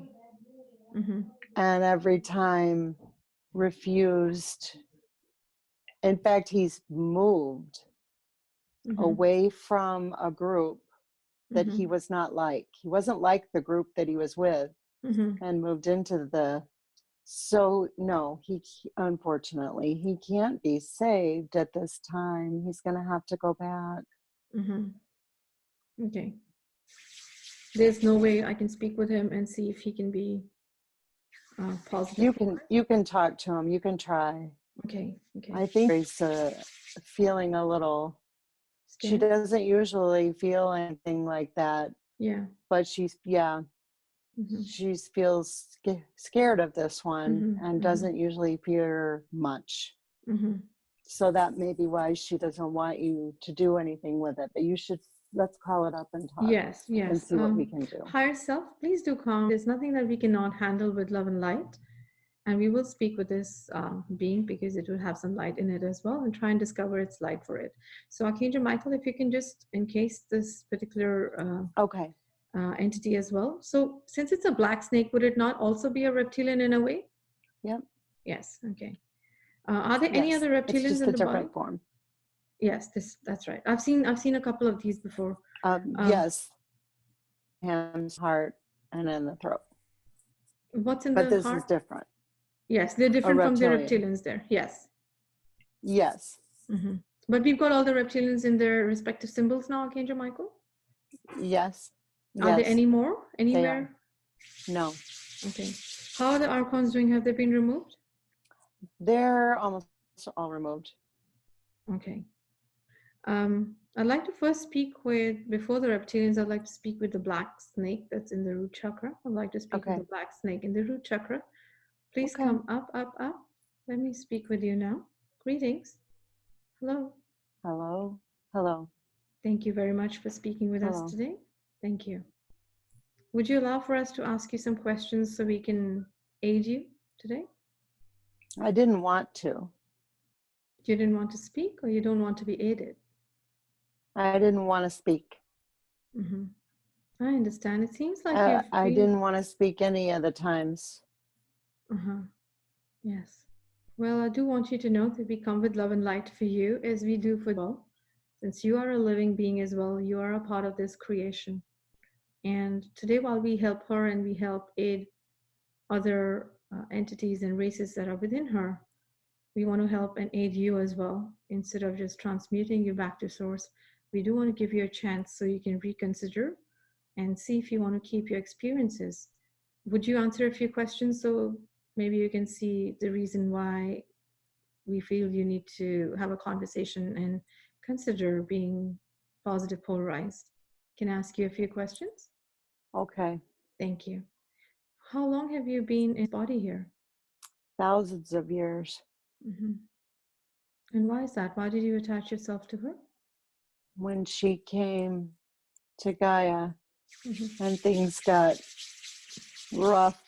B: And every time refused. In fact, he's moved away from a group that he was not like. He wasn't like the group that he was with, and moved into the. So no, he unfortunately he can't be saved at this time. He's going to have to go back.
A: Okay. There's no way I can speak with him and see if he can be positive.
B: You can talk to him. You can try.
A: Okay.
B: I think he's feeling a little. Scared? She doesn't usually feel anything like that.
A: Yeah.
B: But she feels scared of this one and doesn't usually fear much. So that may be why she doesn't want you to do anything with it. But you should, let's call it up and talk.
A: Yes.
B: And see what we can do.
A: Higher self, please do come. There's nothing that we cannot handle with love and light. And we will speak with this being because it will have some light in it as well and try and discover its light for it. So Archangel Michael, if you can just encase this particular entity as well. So since it's a black snake, would it not also be a reptilian in a way?
B: Yep.
A: Yes. Okay. Are there any other reptilians
B: it's just
A: in
B: a
A: the
B: different
A: body?
B: form.
A: Yes, that's right. I've seen a couple of these before.
B: Yes, hands, heart, and in the throat.
A: What's in
B: But
A: the
B: this is
A: heart?
B: different.
A: Yes, they're
B: A
A: different from the
B: reptilian.
A: reptilians there. Yes.
B: Yes.
A: But we've got all the reptilians in their respective symbols now, Archangel Michael.
B: Yes.
A: Are there
B: Yes.
A: any more
B: They are.
A: anywhere?
B: No.
A: Okay. How are the archons doing? Have they been removed?
B: They're almost all removed.
A: Okay. I'd like to first speak with, before the reptilians, I'd like to speak with the black snake that's in the root chakra. I'd like to speak with
B: Okay.
A: the black snake in the root chakra. Please
B: Okay.
A: come up, up, up. Let me speak with you now. Greetings. Hello.
B: Hello. Hello.
A: Thank you very much for speaking with us
B: Hello.
A: today. Thank you. Would you allow for us to ask you some questions so we can aid you today?
B: I didn't want to.
A: You didn't want to speak, or you don't want to be aided?
B: I didn't want to speak.
A: I understand. It seems like you've
B: I
A: been...
B: didn't want to speak any of the times.
A: Yes. Well, I do want you to know that we come with love and light for you, as we do for you. Since you are a living being as well, you are a part of this creation. And today, while we help her and we help aid other entities and races that are within her, we want to help and aid you as well. Instead of just transmuting you back to source, we do want to give you a chance so you can reconsider and see if you want to keep your experiences. Would you answer a few questions so maybe you can see the reason why we feel you need to have a conversation and consider being positive polarized? Can I ask you a few questions?
B: Okay.
A: Thank you. How long have you been in this body here?
B: Thousands of years.
A: And why is that? Why did you attach yourself to her?
B: When she came to Gaia and things got rough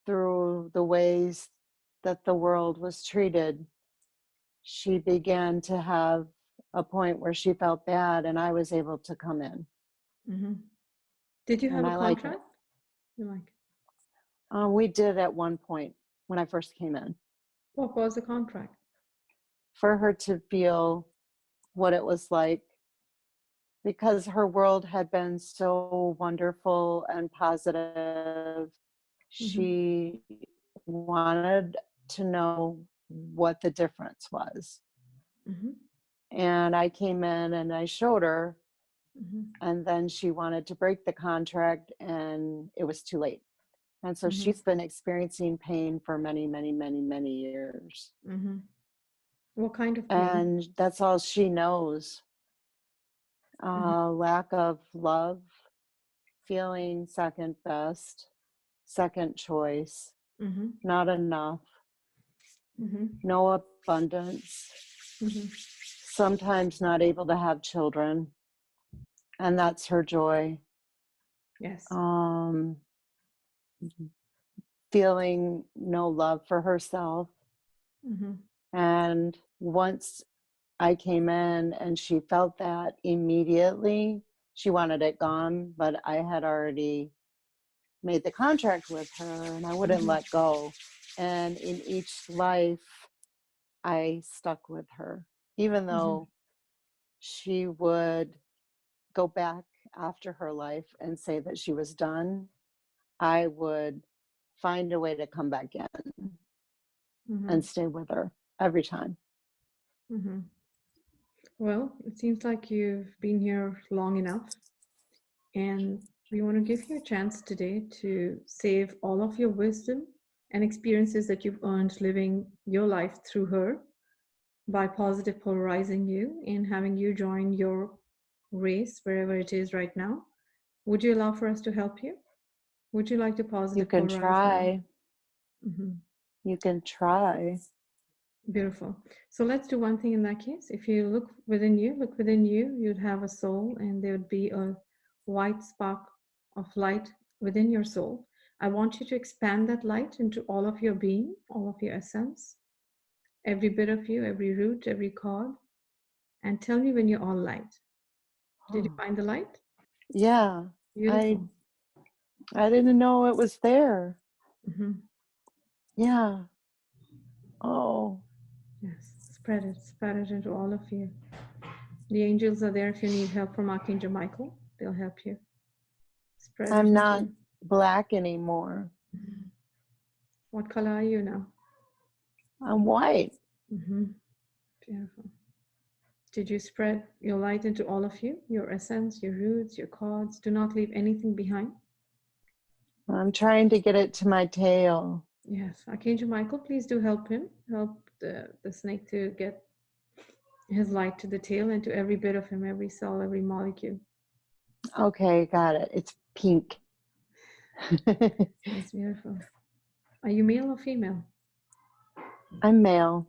B: through the ways that the world was treated, she began to have a point where she felt bad, and I was able to come in.
A: Did you have
B: And
A: a
B: I like
A: contract?
B: it.
A: You like?
B: We did at one point when I first came in.
A: What was the contract?
B: For her to feel what it was like, because her world had been so wonderful and positive. She wanted to know what the difference was. And I came in and I showed her, and then she wanted to break the contract, and it was too late. And so she's been experiencing pain for many, many, many, many years.
A: What kind of pain?
B: And that's all she knows. Lack of love, feeling second best, second choice, not enough, no abundance, sometimes not able to have children, and that's her joy.
A: Yes.
B: Feeling no love for herself. And once I came in and she felt that, immediately she wanted it gone, but I had already made the contract with her and I wouldn't let go. And in each life, I stuck with her, even though she would go back after her life and say that she was done. I would find a way to come back in and stay with her every time.
A: Well, it seems like you've been here long enough, and we want to give you a chance today to save all of your wisdom and experiences that you've earned living your life through her by positive polarizing you and having you join your race wherever it is right now. Would you allow for us to help you? Would you like to positive
B: You can
A: polarize
B: try.
A: now?
B: You can try.
A: Beautiful. So let's do one thing in that case. If you look within you, you'd have a soul, and there would be a white spark of light within your soul. I want you to expand that light into all of your being, all of your essence, every bit of you, every root, every cord, and tell me when you're all light. Did you find the light?
B: Yeah.
A: Beautiful.
B: I didn't know it was there. Yeah. Oh.
A: Yes. Spread it into all of you. The angels are there if you need help from Archangel Michael. They'll help you spread
B: I'm
A: this
B: not
A: to.
B: black anymore.
A: What color are you now?
B: I'm white.
A: Beautiful. Did you spread your light into all of you? Your essence, your roots, your cords. Do not leave anything behind.
B: I'm trying to get it to my tail.
A: Yes. Archangel Michael, please do help him. Help the snake to get his light to the tail and to every bit of him, every cell, every molecule.
B: Okay, got it. It's pink.
A: That's beautiful. Are you male or female?
B: I'm male.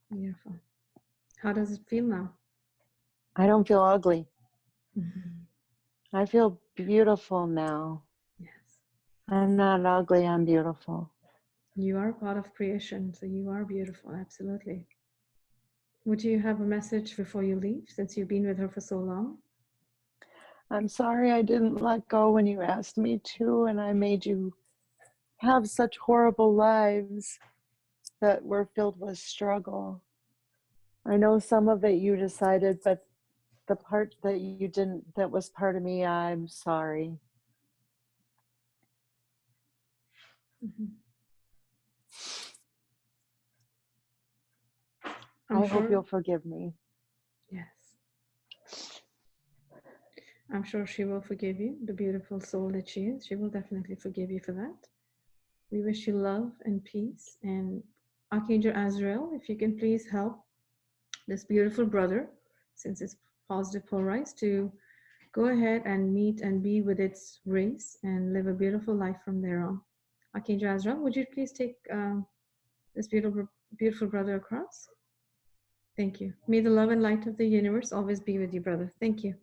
A: Beautiful. How does it feel now?
B: I don't feel ugly. I feel beautiful now.
A: Yes.
B: I'm not ugly, I'm beautiful.
A: You are part of creation, so you are beautiful, absolutely. Would you have a message before you leave, since you've been with her for so long?
B: I'm sorry I didn't let go when you asked me to, and I made you have such horrible lives that were filled with struggle. I know some of it you decided, but the part that you didn't, that was part of me, I'm sorry. I hope you'll forgive me.
A: Yes. I'm sure she will forgive you, the beautiful soul that she is. She will definitely forgive you for that. We wish you love and peace. And Archangel Azrael, if you can please help this beautiful brother, since it's positive polarized, to go ahead and meet and be with its race and live a beautiful life from there on. Archangel Azrael, would you please take this beautiful brother across? Thank you. May the love and light of the universe always be with you, brother. Thank you.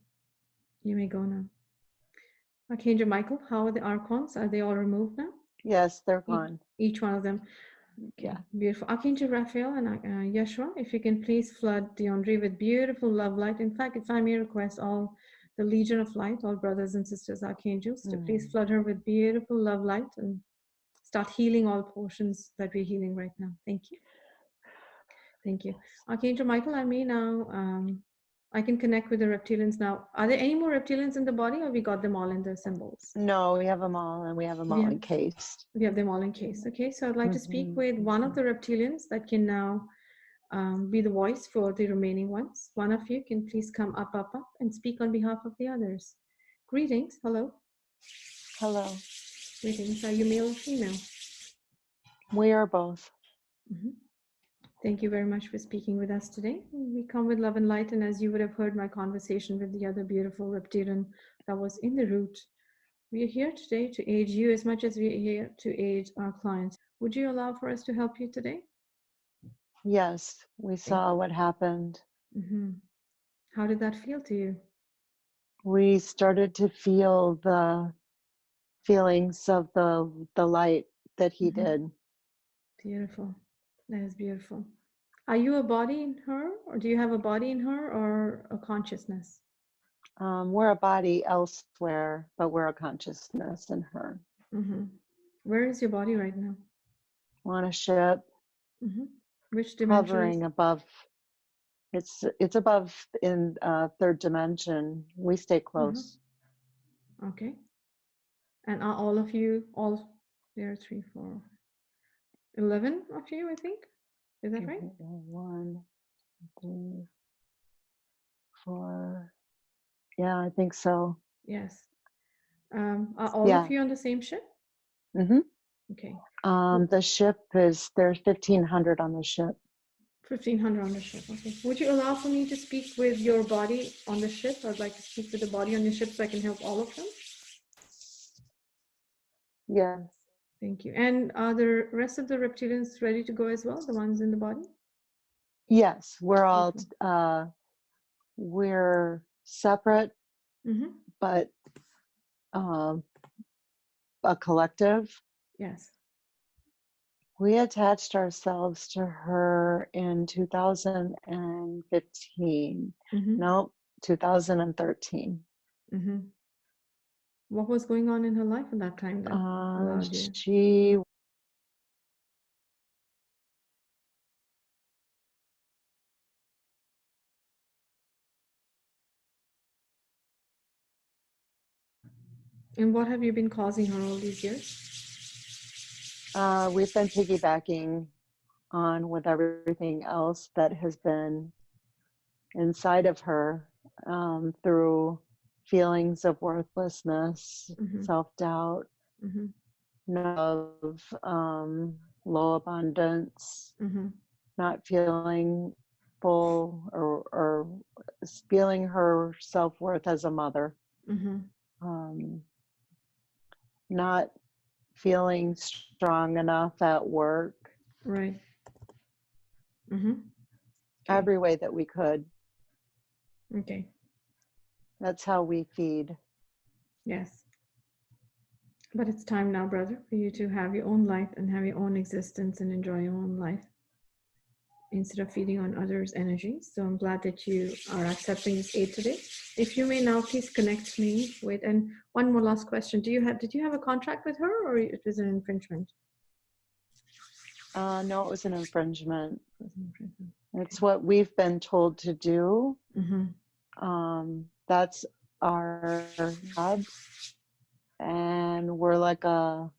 A: You may go now. Archangel Michael, how are the archons? Are they all removed now?
B: Yes, they're gone.
A: Each one of them. Okay, yeah. Beautiful. Archangel Raphael and Yeshua, if you can please flood Deandre with beautiful love light. In fact, if I may request all the Legion of Light, all brothers and sisters, archangels, to please flood her with beautiful love light and start healing all portions that we're healing right now. Thank you. Thank you. Archangel Michael, I may now, I can connect with the reptilians now. Are there any more reptilians in the body, or we got them all in the symbols?
B: No, we have them all, and we have them all encased.
A: We have them all encased. Okay, so I'd like to speak with one of the reptilians that can now be the voice for the remaining ones. One of you can please come up, up, up and speak on behalf of the others. Greetings. Hello.
B: Hello.
A: Greetings. Are you male or female?
B: We are both.
A: Thank you very much for speaking with us today. We come with love and light, and as you would have heard my conversation with the other beautiful reptilian that was in the root, we are here today to aid you as much as we are here to aid our clients. Would you allow for us to help you today?
B: Yes, we saw what happened.
A: How did that feel to you?
B: We started to feel the feelings of the light that he did.
A: Beautiful. That is beautiful. Are you a body in her, or do you have a body in her, or a consciousness?
B: We're a body elsewhere, but we're a consciousness in her.
A: Where is your body right now?
B: On a ship.
A: Which dimension?
B: Hovering above. It's above in third dimension. We stay close.
A: Okay. And are all of you, there are 3, 4, 11 of you, I think? Is that right?
B: 1, 2, 3, 4. Yeah, I think so.
A: Yes. Are all of you on the same ship? Okay.
B: The ship is, there's 1,500 on the ship.
A: 1,500 on the ship. Okay. Would you allow for me to speak with your body on the ship? I'd like to speak with the body on the ship so I can help all of them.
B: Yes.
A: Thank you. And are the rest of the reptilians ready to go as well, the ones in the body?
B: Yes, we're all, we're separate, but a collective.
A: Yes.
B: We attached ourselves to her in 2015. No, 2013.
A: What was going on in her life at that time that allowed you?
B: She
A: And what have you been causing her all these years?
B: We've been piggybacking on with everything else that has been inside of her, through feelings of worthlessness,
A: Mm-hmm.
B: self-doubt,
A: Mm-hmm.
B: love, low abundance,
A: Mm-hmm.
B: not feeling full, or feeling her self-worth as a mother,
A: Mm-hmm.
B: not feeling strong enough at work,
A: Right. Mm-hmm. Okay.
B: every way that we could.
A: Okay.
B: That's how we feed.
A: Yes. But it's time now, brother, for you to have your own life and have your own existence and enjoy your own life instead of feeding on others' energy. So I'm glad that you are accepting this aid today. If you may now please connect me with, and one more last question. Did you have a contract with her, or it was an infringement?
B: No, it was an infringement.
A: It was an infringement.
B: It's what we've been told to do.
A: Mm-hmm.
B: That's our job, and we're like an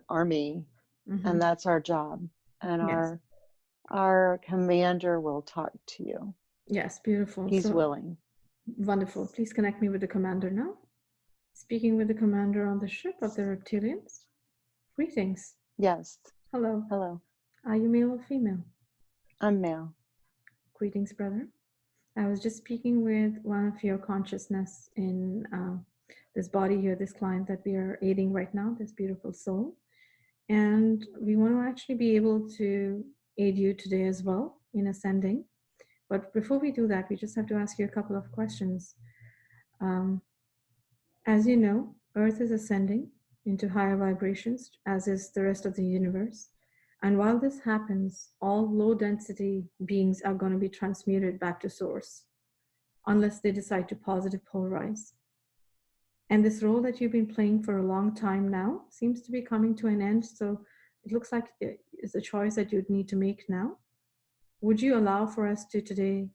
B: army,
A: Mm-hmm.
B: and that's our job. And
A: Yes.
B: our commander will talk to you.
A: Yes, beautiful.
B: He's
A: So
B: willing.
A: wonderful. Please connect me with the commander now. Speaking with the commander on the ship of the Reptilians. Greetings.
B: Yes.
A: Hello.
B: Hello.
A: Are you male or female?
B: I'm male.
A: Greetings, brother. I was just speaking with one of your consciousness in this body here, this client that we are aiding right now, this beautiful soul. And we want to actually be able to aid you today as well in ascending. But before we do that, we just have to ask you a couple of questions. As you know, Earth is ascending into higher vibrations, as is the rest of the universe. And while this happens, all low density beings are going to be transmuted back to source, unless they decide to positive polarize. And this role that you've been playing for a long time now seems to be coming to an end. So it looks like it's a choice that you'd need to make now. Would you allow for us to today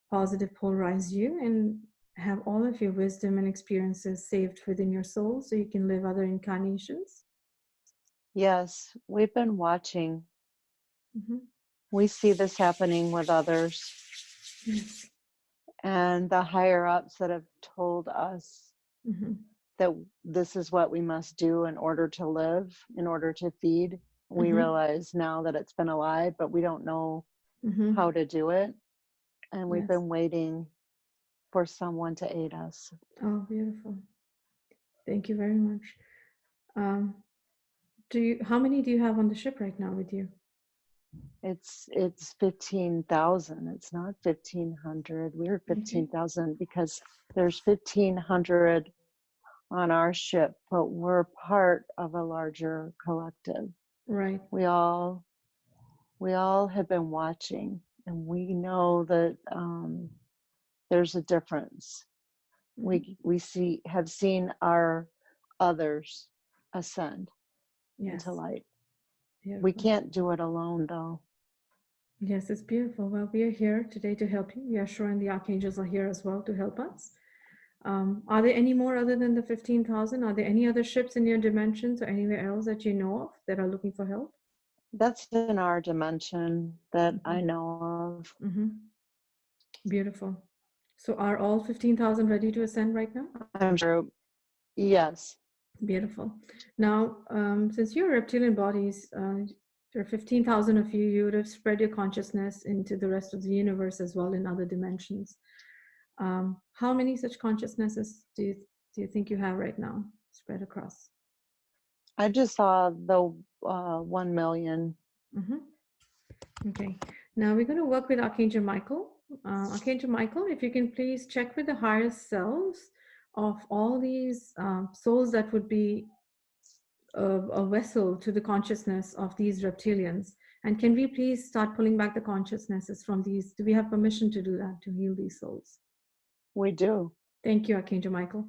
A: positive polarize you and have all of your wisdom and experiences saved within your soul so you can live other incarnations?
B: Yes, we've been watching.
A: Mm-hmm.
B: We see this happening with others.
A: Yes.
B: And the higher ups that have told us
A: Mm-hmm.
B: that this is what we must do in order to live, in order to feed. We
A: Mm-hmm.
B: realize now that it's been a lie, but we don't know
A: Mm-hmm.
B: how to do it. And we've
A: Yes.
B: been waiting for someone to aid us.
A: Oh, beautiful. Thank you very much. How many do you have on the ship right now with you?
B: It's 15,000. It's not 1,500. We're 15,000 because there's 1,500 on our ship, but we're part of a larger collective.
A: Right.
B: We all have been watching, and we know that there's a difference.
A: Mm-hmm.
B: We have seen our others ascend
A: Yes.
B: into light.
A: Beautiful.
B: We can't do it alone, though.
A: Yes, it's beautiful. Well, we are here today to help you. Yeshua and the archangels are here as well to help us. Are there any more other than the 15,000? Are there any other ships in your dimensions or anywhere else that you know of that are looking for help?
B: That's in our dimension that I know of.
A: Mm-hmm. Beautiful. So are all 15,000 ready to ascend right now?
B: I'm sure. Yes.
A: Beautiful. Now, since you're reptilian bodies, there are 15,000 of you, you would have spread your consciousness into the rest of the universe as well in other dimensions. How many such consciousnesses do you think you have right now spread across?
B: I just saw the 1 million.
A: Mm-hmm. Okay. Now we're going to work with Archangel Michael. Archangel Michael, if you can please check with the higher selves of all these souls that would be a vessel to the consciousness of these reptilians. And can we please start pulling back the consciousnesses from these? Do we have permission to do that, to heal these souls?
B: We do.
A: Thank you, Archangel Michael.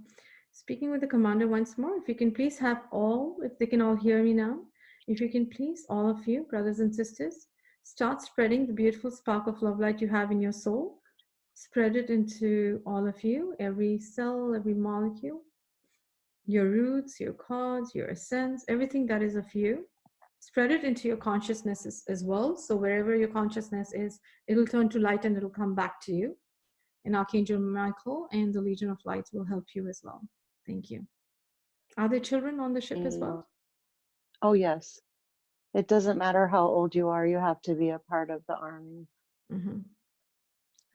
A: Speaking with the commander once more, if you can please have all, if they can all hear me now, if you can please, all of you, brothers and sisters, start spreading the beautiful spark of love light you have in your soul. Spread it into all of you, every cell, every molecule. your roots, your cords, your essence, everything that is of you. Spread it into your consciousness as well. So wherever your consciousness is, it'll turn to light and it'll come back to you. And Archangel Michael and the Legion of Lights will help you as well. Thank you. Are there children on the ship as well?
B: Oh, yes. It doesn't matter how old you are, you have to be a part of the army.
A: Mm-hmm.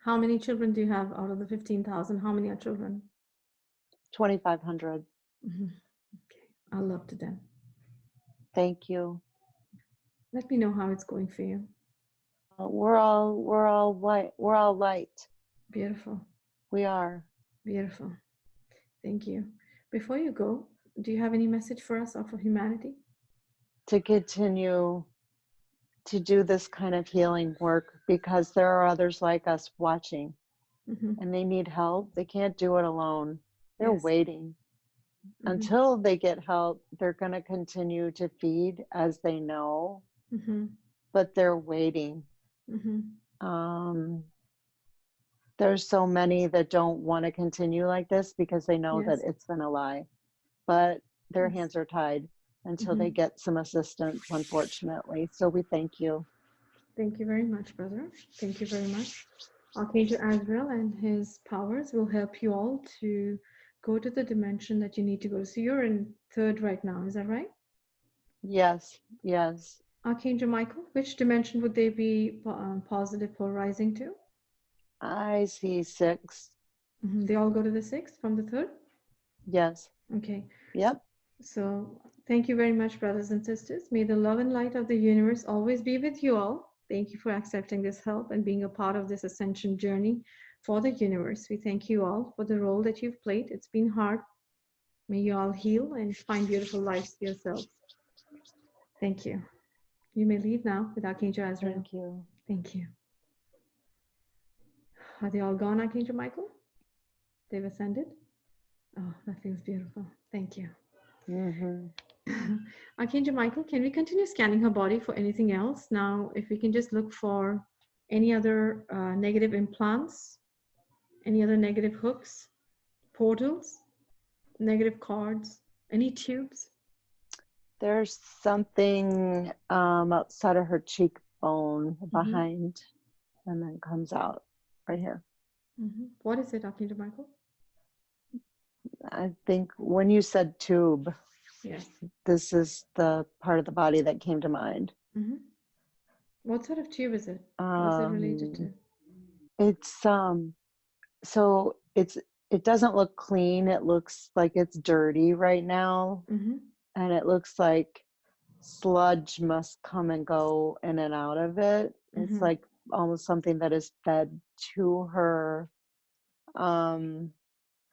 A: How many children do you have out of the 15,000? How many are children?
B: 2,500.
A: Mm-hmm. Okay. I love to them.
B: Thank you.
A: Let me know how it's going for you.
B: We're all white. We're all light.
A: Beautiful.
B: We are.
A: Beautiful. Thank you. Before you go, do you have any message for us or for humanity?
B: To continue to do this kind of healing work, because there are others like us watching, and they need help. They can't do it alone. They're waiting. Until they get help, they're going to continue to feed as they know, but they're waiting. There's so many that don't want to continue like this because they know that it's going to lie, but their hands are tied until they get some assistance, unfortunately. So we thank you.
A: Thank you very much, brother. Thank you very much. Archangel Azrael and his powers will help you all to go to the dimension that you need to go. So you're in third right now, is that right?
B: Yes, yes.
A: Archangel Michael, which dimension would they be positive polarizing to?
B: I see 6.
A: They all go to the 6th from the 3rd?
B: Yes.
A: Okay.
B: Yep.
A: So thank you very much, brothers and sisters. May the love and light of the universe always be with you all. Thank you for accepting this help and being a part of this ascension journey for the universe. We thank you all for the role that you've played. It's been hard. May you all heal and find beautiful lives yourselves. Thank you. You may leave now with Archangel Azrael.
B: Thank you.
A: Thank you. Are they all gone, Archangel Michael? They've ascended? Oh, that feels beautiful. Thank you. Archangel Michael, can we continue scanning her body for anything else? Now, if we can just look for any other negative implants, any other negative hooks, portals, negative cords, any tubes?
B: There's something outside of her cheekbone behind, and then comes out right here.
A: What is it, Archangel Michael?
B: I think when you said tube, this is the part of the body that came to mind.
A: What sort of tube is it? What's it related to?
B: It's so it doesn't look clean. It looks like it's dirty right now, and it looks like sludge must come and go in and out of it. It's like almost something that is fed to her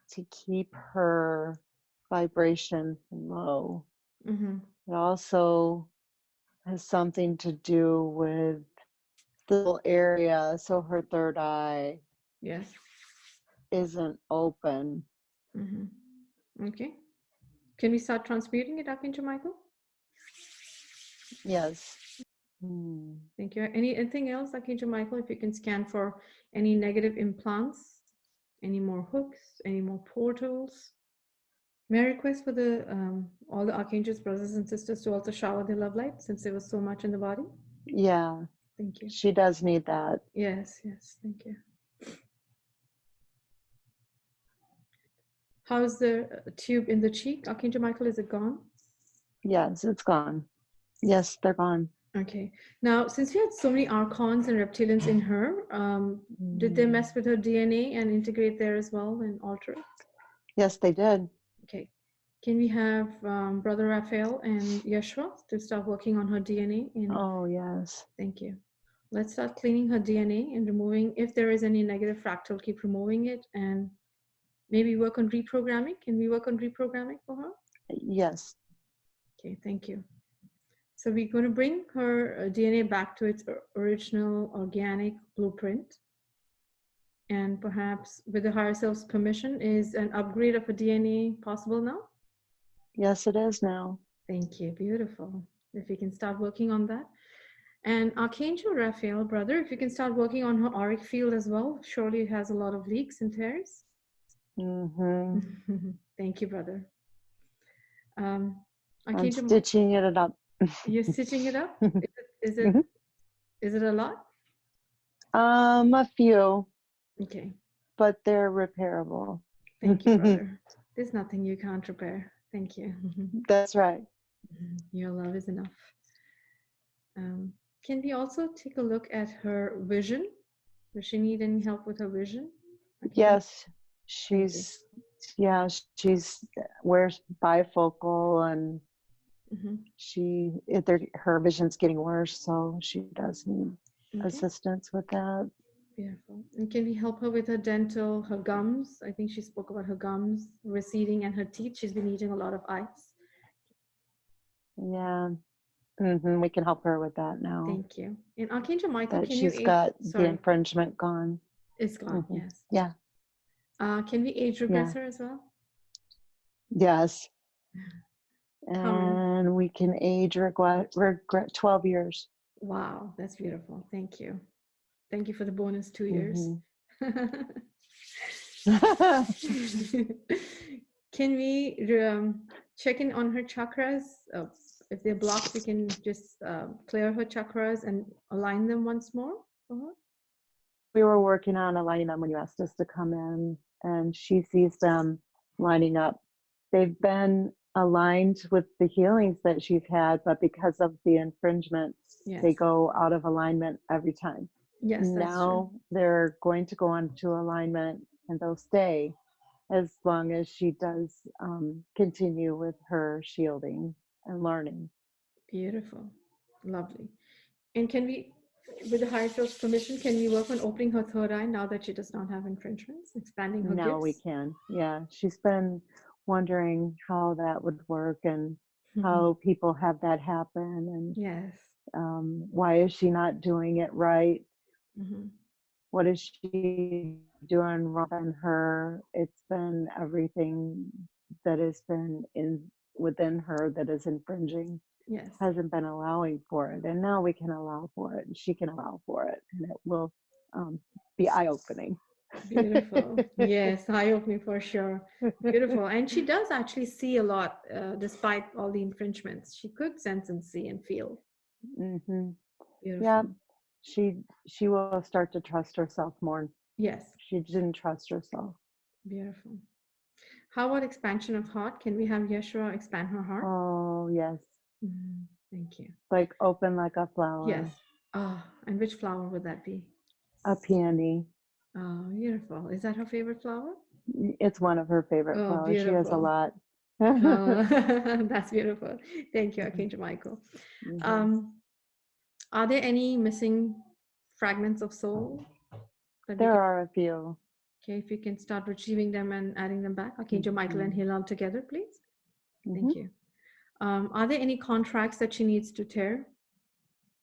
B: to keep her vibration low. It also has something to do with the little area, so her third eye isn't open.
A: Okay. Can we start transmuting it up into Michael?
B: Yes.
A: Thank you. Anything else, Archangel Michael, if you can scan for any negative implants, any more hooks, any more portals? May I request for the all the archangels, brothers and sisters, to also shower their love light since there was so much in the body?
B: Yeah.
A: Thank you.
B: She does need that.
A: Yes, thank you. How's the tube in the cheek? Archangel Michael, is it gone?
B: Yes, it's gone. Yes, they're gone.
A: Okay. Now, since we had so many archons and reptilians in her, did they mess with her DNA and integrate there as well and alter it?
B: Yes, they did.
A: Okay. Can we have Brother Raphael and Yeshua to start working on her DNA?
B: Oh, yes.
A: Thank you. Let's start cleaning her DNA and removing, if there is any negative fractal, keep removing it and maybe work on reprogramming. Can we work on reprogramming for her?
B: Yes.
A: Okay, thank you. So we're going to bring her DNA back to its original organic blueprint. And perhaps with the higher self's permission, is an upgrade of her DNA possible now?
B: Yes, it is now.
A: Thank you. Beautiful. If we can start working on that. And Archangel Raphael, brother, if you can start working on her auric field as well. Surely it has a lot of leaks and tears. Thank you, brother. Um,
B: I'm
A: Archangel
B: stitching it up.
A: You're stitching it up? Is it
B: Mhm.
A: is it a lot?
B: A few,
A: Okay.
B: but they're repairable.
A: Thank you, brother. There's nothing you can't repair. Thank you.
B: That's right.
A: Your love is enough. Can we also take a look at her vision? Does she need any help with her vision?
B: Yes,
A: Thank you.
B: she's wears bifocal, and her vision's getting worse, so she does need assistance with that.
A: Beautiful. And can we help her with her dental, her gums? I think she spoke about her gums receding and her teeth. She's been eating a lot of ice.
B: Yeah. We can help her with that now.
A: Thank you. And Archangel Michael,
B: That
A: can you
B: she's got the infringement gone.
A: It's gone, yes.
B: Yeah.
A: Can we age regress her as well?
B: Yes. And we can age regret 12 years.
A: Wow, that's beautiful. Thank you. Thank you for the bonus 2 years. Can we check in on her chakras? If they're blocked, we can just clear her chakras and align them once more for her?
B: We were working on aligning them when you asked us to come in, and she sees them lining up. They've been aligned with the healings that she's had, but because of the infringements, they go out of alignment every time.
A: Yes, that's
B: now
A: true.
B: They're going to go into alignment, and they'll stay as long as she does continue with her shielding and learning.
A: Beautiful. Lovely. And can we, with the higher self's permission, can we work on opening her third eye now that she does not have infringements, expanding her gifts?
B: Now we can. Yeah. She's been wondering how that would work and how people have that happen, and why is she not doing it right? What is she doing wrong in her? It's been everything that has been within her that is infringing. Hasn't been allowing for it, and now we can allow for it, and she can allow for it, and it will be eye-opening.
A: Beautiful. Yes, eye-opening for sure. Beautiful. And she does actually see a lot despite all the infringements. She could sense and see and feel. Beautiful.
B: Yeah, she will start to trust herself more.
A: Yes.
B: She didn't trust herself.
A: Beautiful. How about expansion of heart? Can we have Yeshua expand her heart?
B: Oh, yes.
A: Thank you.
B: Like open like a flower.
A: Yes. And which flower would that be?
B: A peony.
A: Oh, beautiful. Is that her favorite flower?
B: It's one of her favorite flowers. Beautiful. She has a lot.
A: That's beautiful. Thank you, Archangel Michael. Are there any missing fragments of soul?
B: There are a few.
A: Okay, if you can start retrieving them and adding them back. Archangel Michael and Hillel together, please. Thank you. Are there any contracts that she needs to tear?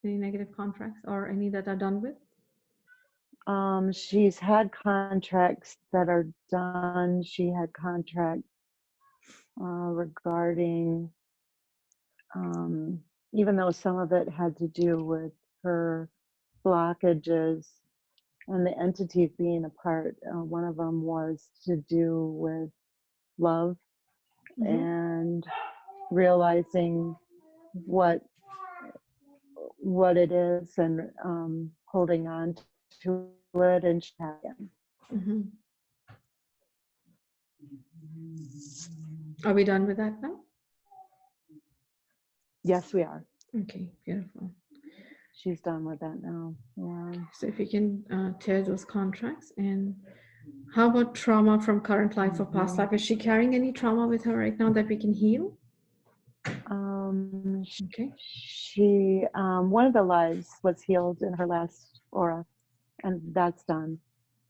A: Any negative contracts or any that are done with?
B: She's had contracts that are done. She had contracts regarding, even though some of it had to do with her blockages and the entities being apart, one of them was to do with love and realizing what it is and holding on to it and sharing.
A: Are we done with that now?
B: Yes, we are.
A: Okay, beautiful.
B: She's done with that now. Yeah.
A: So if you can tear those contracts. And how about trauma from current life or past life? Is she carrying any trauma with her right now that we can heal?
B: Okay. She one of the lives was healed in her last aura, and that's done.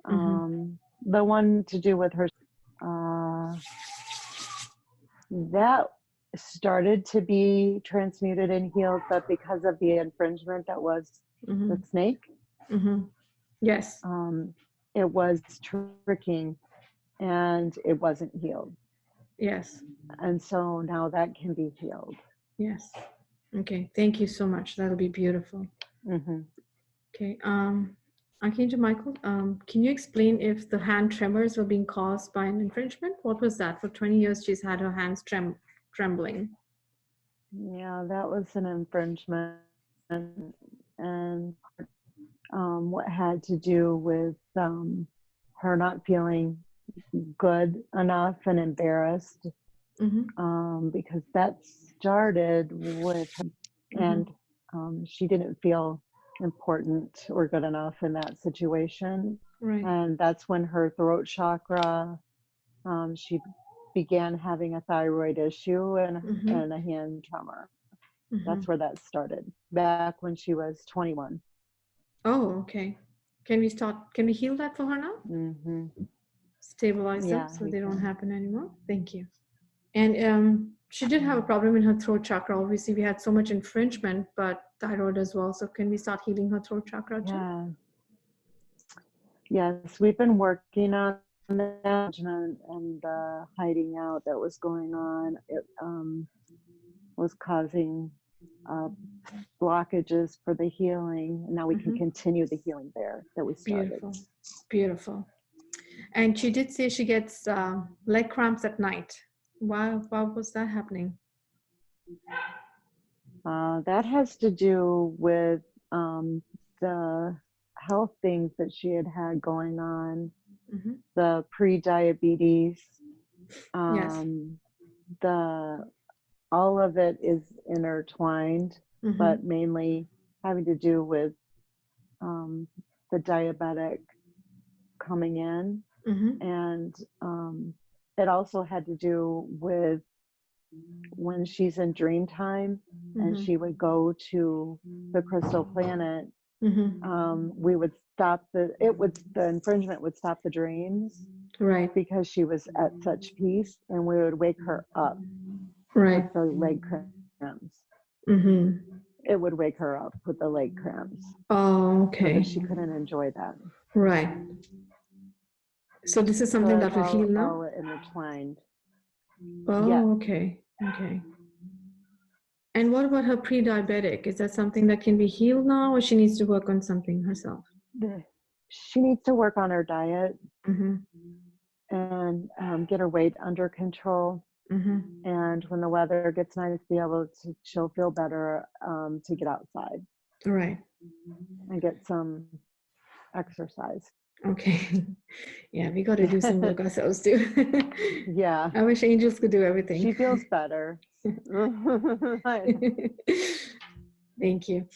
B: The one to do with her, that started to be transmuted and healed, but because of the infringement that was the snake,
A: yes,
B: it was tricking and it wasn't healed.
A: Yes.
B: And so now that can be healed.
A: Yes. Okay. Thank you so much. That'll be beautiful. Okay. Archangel Michael, can you explain if the hand tremors were being caused by an infringement? What was that? For 20 years, she's had her hands trembling.
B: Yeah, that was an infringement, and what had to do with her not feeling good enough and embarrassed, because that started with her, and she didn't feel important or good enough in that situation.
A: Right.
B: And that's when her throat chakra, she began having a thyroid issue and a hand tremor. That's where that started, back when she was 21.
A: Oh, okay. Can we heal that for her now? Stabilize them so they don't happen anymore. Thank you. And she did have a problem in her throat chakra. Obviously, we had so much infringement, but thyroid as well. So can we start healing her throat chakra too?
B: Yeah. Yes, we've been working on the management and the hiding out that was going on. It was causing blockages for the healing. And now we can continue the healing there that we started.
A: Beautiful. Beautiful. And she did say she gets leg cramps at night. Why was that happening?
B: That has to do with the health things that she had going on, the pre-diabetes,
A: Yes.
B: all of it is intertwined, but mainly having to do with the diabetic coming in, and it also had to do with when she's in dream time and she would go to the crystal planet, we would stop the infringement would stop the dreams,
A: right,
B: because she was at such peace, and we would wake her up
A: right,
B: with the leg cramps. It would wake her up with the leg cramps.
A: Oh, okay.
B: So that she couldn't enjoy that.
A: Right. So this is something that will heal now?
B: All intertwined.
A: Oh,
B: yes.
A: Okay. Okay. And what about her pre-diabetic? Is that something that can be healed now, or she needs to work on something herself?
B: She needs to work on her diet and get her weight under control. And when the weather gets nice, she'll feel better to get outside.
A: Right.
B: And get some exercise.
A: Okay. Yeah, we got to do some work ourselves too.
B: Yeah.
A: I wish angels could do everything.
B: She feels better.
A: Thank you.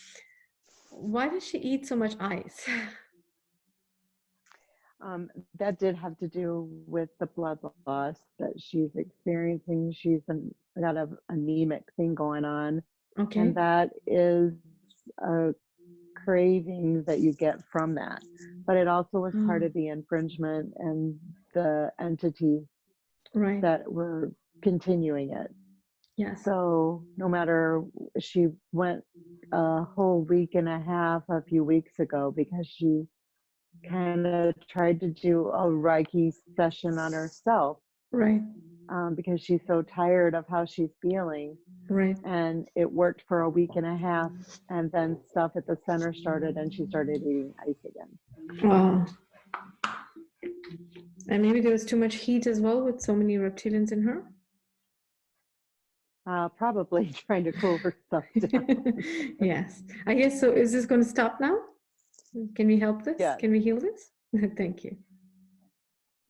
A: Why does she eat so much ice?
B: That did have to do with the blood loss that she's experiencing. She's got an anemic thing going on.
A: Okay.
B: And that is a craving that you get from that. But it also was part of the infringement and the entities that were continuing it.
A: Yes.
B: So no matter, she went a whole week and a half a few weeks ago because she kind of tried to do a Reiki session on herself.
A: Right.
B: Because she's so tired of how she's feeling.
A: Right.
B: And it worked for a week and a half, and then stuff at the center started, and she started eating ice again.
A: Wow. And maybe there was too much heat as well with so many reptilians in her?
B: Probably trying to cool herself down.
A: Yes. I guess so. Is this going to stop now? Can we help this?
B: Yes.
A: Can we heal this? Thank you.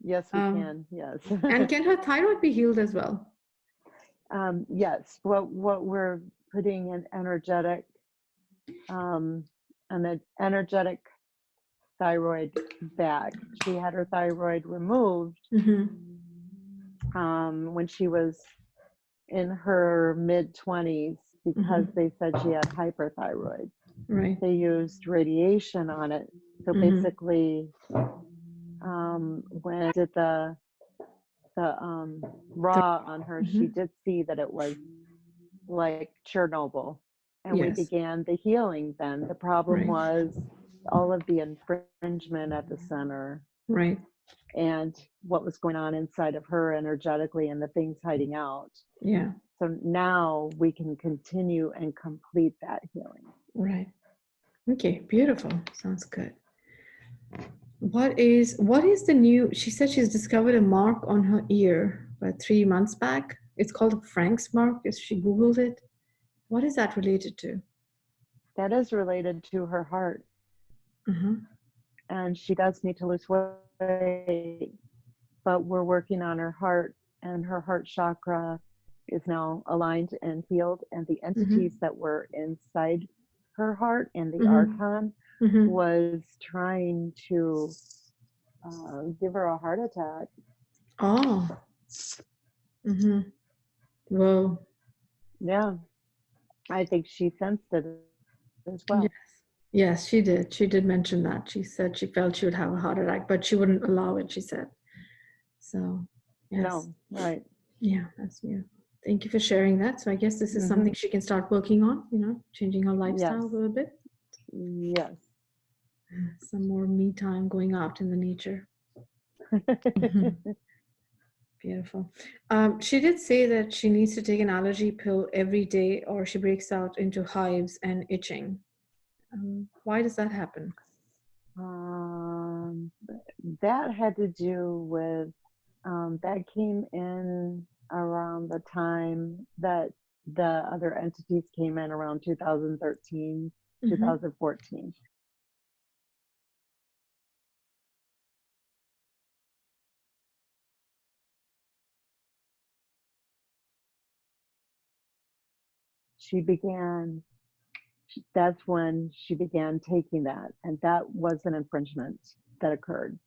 B: Yes, we can. Yes.
A: And can her thyroid be healed as well?
B: Yes. What we're putting in energetic, and the energetic thyroid back. She had her thyroid removed when she was in her mid-20s because they said she had hyperthyroid.
A: Right.
B: They used radiation on it. So basically, when I did the raw on her, she did see that it was like Chernobyl. And we began the healing then. The problem was all of the infringement at the center.
A: Right.
B: And what was going on inside of her energetically and the things hiding out.
A: Yeah.
B: So now we can continue and complete that healing.
A: Right. Okay, beautiful. Sounds good. What is the new, she said she's discovered a mark on her ear about 3 months back. it's called a Frank's mark. If she Googled it, what is that related to?
B: That is related to her heart.
A: Uh-huh.
B: And she does need to lose weight, but we're working on her heart, and her heart chakra is now aligned and healed. And the entities that were inside her heart and the archon was trying to give her a heart attack.
A: Oh. Whoa.
B: Yeah. I think she sensed it as well.
A: Yes, she did. She did mention that. She said she felt she would have a heart attack, but she wouldn't allow it, she said. So, yes.
B: No, right.
A: Yeah, that's beautiful. Thank you for sharing that. So I guess this is something she can start working on, changing her lifestyle a little bit.
B: Yes.
A: Some more me time going out in the nature. Beautiful. She did say that she needs to take an allergy pill every day or she breaks out into hives and itching. Why does that happen?
B: That had to do with, that came in around the time that the other entities came in around 2013, 2014. That's when she began taking that. And that was an infringement that occurred,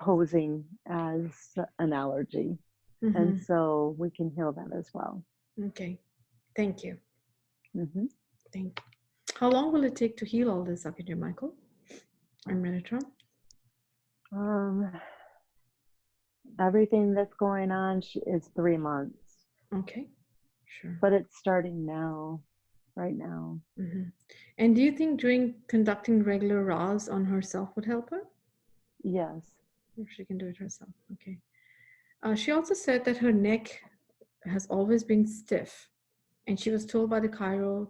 B: posing as an allergy. And so we can heal that as well.
A: Okay. Thank you. Thank you. How long will it take to heal all this, Archangel Michael and Metatron?
B: Everything that's going on is 3 months.
A: Okay. Sure.
B: But it's starting now, right now.
A: And do you think conducting regular Ra's on herself would help her?
B: Yes.
A: Or she can do it herself. Okay. She also said that her neck has always been stiff, and she was told by the chiro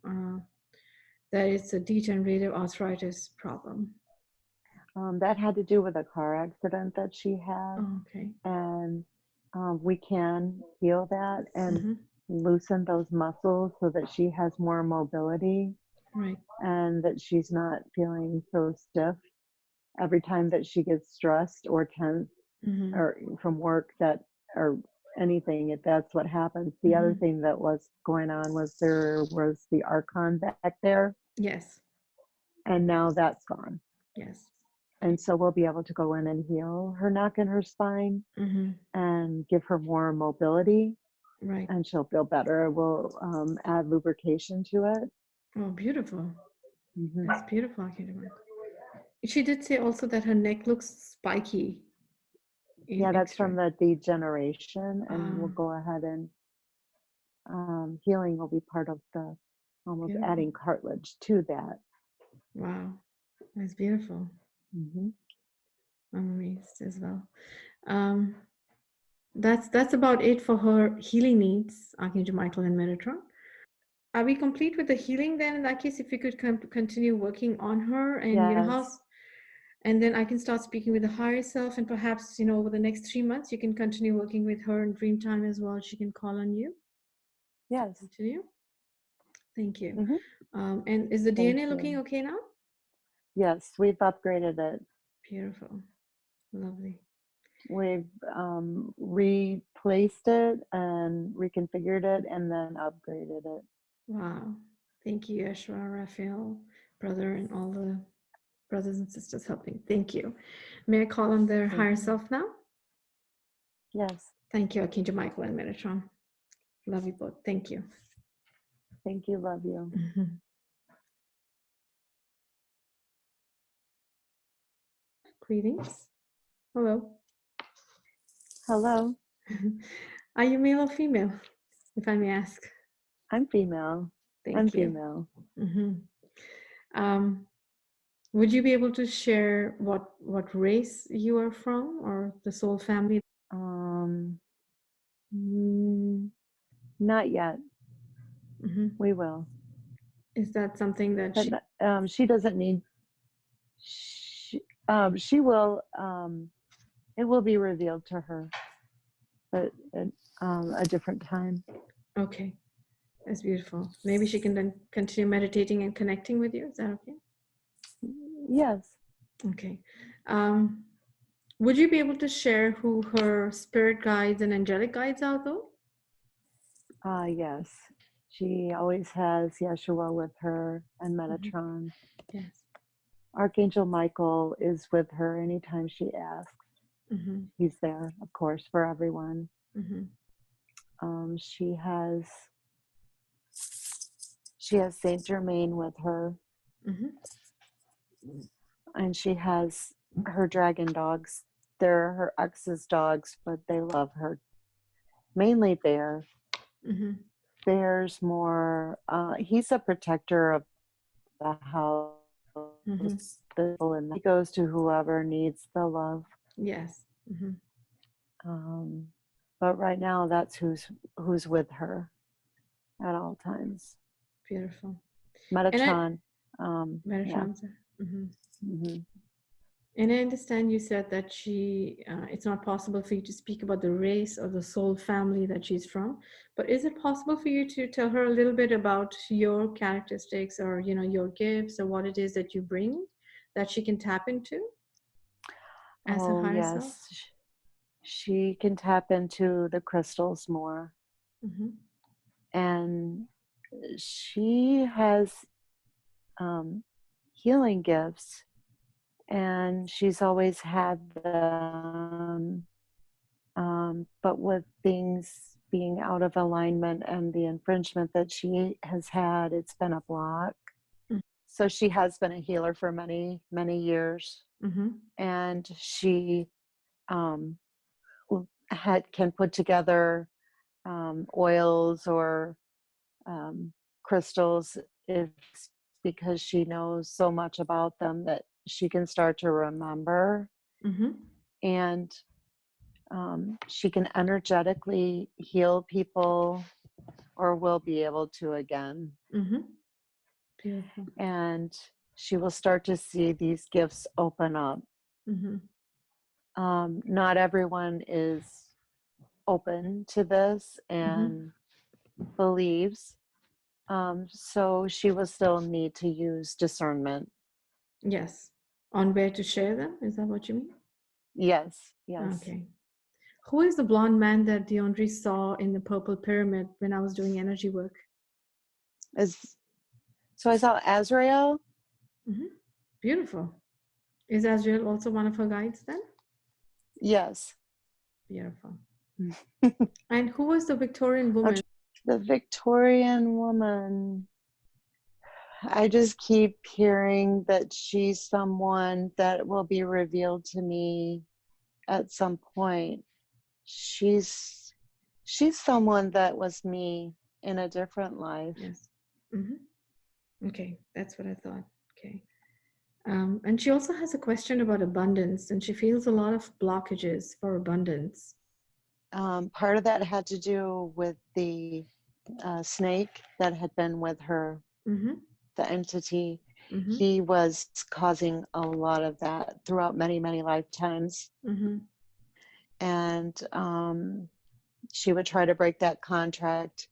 A: that it's a degenerative arthritis problem.
B: That had to do with a car accident that she had.
A: Oh, okay.
B: And we can heal that and loosen those muscles so that she has more mobility.
A: Right.
B: And that she's not feeling so stiff every time that she gets stressed or tense or from work or anything, if that's what happens. The other thing that was going on was there was the archon back there.
A: Yes.
B: And now that's gone.
A: Yes.
B: And so we'll be able to go in and heal her neck and her spine and give her more mobility.
A: Right.
B: And she'll feel better. We'll add lubrication to it.
A: Oh, beautiful. That's beautiful. She did say also that her neck looks spiky.
B: Yeah, that's from the degeneration. And we'll go ahead and healing will be part of the almost adding cartilage to that.
A: Wow. That's beautiful. I'm amazed as well. That's about it for her healing needs, Archangel Michael and Metatron. Are we complete with the healing then? In that case, if we could continue working on her and and then I can start speaking with the higher self, and perhaps over the next 3 months you can continue working with her in dream time as well. She can call on you.
B: Yes.
A: Continue. Thank you. And is the DNA looking okay now?
B: Yes, we've upgraded it.
A: Beautiful. Lovely.
B: We've replaced it and reconfigured it and then upgraded it.
A: Wow. Thank you, Yeshua, Raphael, brother, and all the brothers and sisters helping. Thank you. May I call on their higher self now?
B: Yes.
A: Thank you, Archangel Michael and Metatron. Love you both. Thank you.
B: Thank you. Love you.
A: Greetings. Hello.
B: Hello.
A: Are you male or female, if I may ask?
B: I'm female.
A: Thank you.
B: Female.
A: Would you be able to share what race you are from or the soul family?
B: Not yet. We will.
A: Is that something that
B: she doesn't need? She will. It will be revealed to her. but at a different time.
A: Okay, that's beautiful. Maybe she can then continue meditating and connecting with you. Is that okay?
B: Yes.
A: Okay. Would you be able to share who her spirit guides and angelic guides are, though?
B: Yes. She always has Yeshua with her and
A: Mhm.
B: Metatron.
A: Yes.
B: Archangel Michael is with her anytime she asks.
A: Mm-hmm.
B: He's there, of course, for everyone.
A: Mm-hmm.
B: She has Saint Germain with her,
A: Mm-hmm.
B: and she has her dragon dogs. They're her ex's dogs, but they love her. Mainly Bear.
A: Mm-hmm.
B: Bear's more. He's a protector of the house.
A: Mm-hmm.
B: And he goes to whoever needs the love.
A: Yes. Mm-hmm.
B: But right now, that's who's with her at all times.
A: Beautiful.
B: Metatron. Yeah.
A: Metatron, sir. Mm-hmm.
B: Mm-hmm.
A: And I understand you said that it's not possible for you to speak about the race or the soul family that she's from. But is it possible for you to tell her a little bit about your characteristics or, your gifts or what it is that you bring that she can tap into as her
B: Oh,
A: higher self?
B: yes. She can tap into the crystals more.
A: Mm-hmm.
B: And she has healing gifts, and she's always had them. But with things being out of alignment and the infringement that she has had, it's been a block. So she has been a healer for many, many years.
A: Mm-hmm.
B: And she um, can put together oils or crystals if because she knows so much about them that she can start to remember,
A: Mm-hmm.
B: and she can energetically heal people, or will be able to again.
A: Mm-hmm. Beautiful.
B: And she will start to see these gifts open up.
A: Mm-hmm.
B: Not everyone is open to this
A: Mm-hmm.
B: and believes. So she will still need to use discernment.
A: Yes. On where to share them? Is that what you mean?
B: Yes.
A: Okay. Who is the blonde man that Deondre saw in the purple pyramid when I was doing energy work?
B: So I saw Azrael.
A: Mm-hmm. Beautiful. Is Azrael also one of her guides then?
B: Yes.
A: Beautiful. And who was the Victorian woman?
B: The Victorian woman. I just keep hearing that she's someone that will be revealed to me at some point. She's someone that was me in a different life.
A: Yes. Mm-hmm. Okay, that's what I thought. Okay. And she also has a question about abundance, and she feels a lot of blockages for abundance.
B: Part of that had to do with the snake that had been with her,
A: Mm-hmm.
B: the entity.
A: Mm-hmm.
B: He was causing a lot of that throughout many, many lifetimes.
A: Mm-hmm.
B: And she would try to break that contract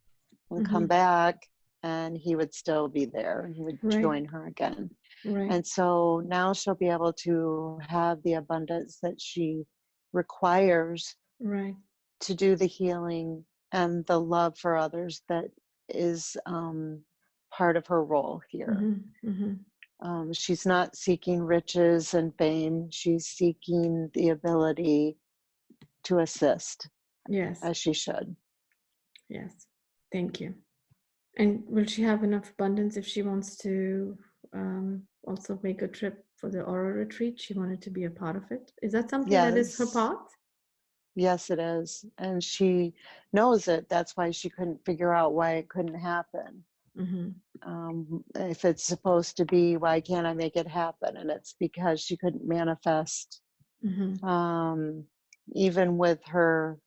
B: and
A: Mm-hmm.
B: come back, and he would still be there, and he would join her again.
A: Right.
B: And so now she'll be able to have the abundance that she requires
A: Right.
B: to do the healing and the love for others that is part of her role here.
A: Mm-hmm. Mm-hmm.
B: She's not seeking riches and fame. She's seeking the ability to assist,
A: Yes.
B: as she should.
A: Yes. Thank you. And will she have enough abundance if she wants to also make a trip for the Aura retreat? She wanted to be a part of it. Is that something that is her
B: Yes.
A: path?
B: Yes, it is. And she knows it. That's why she couldn't figure out why it couldn't happen.
A: Mm-hmm.
B: If it's supposed to be, why can't I make it happen? And it's because she couldn't manifest.
A: Mm-hmm.
B: Even with her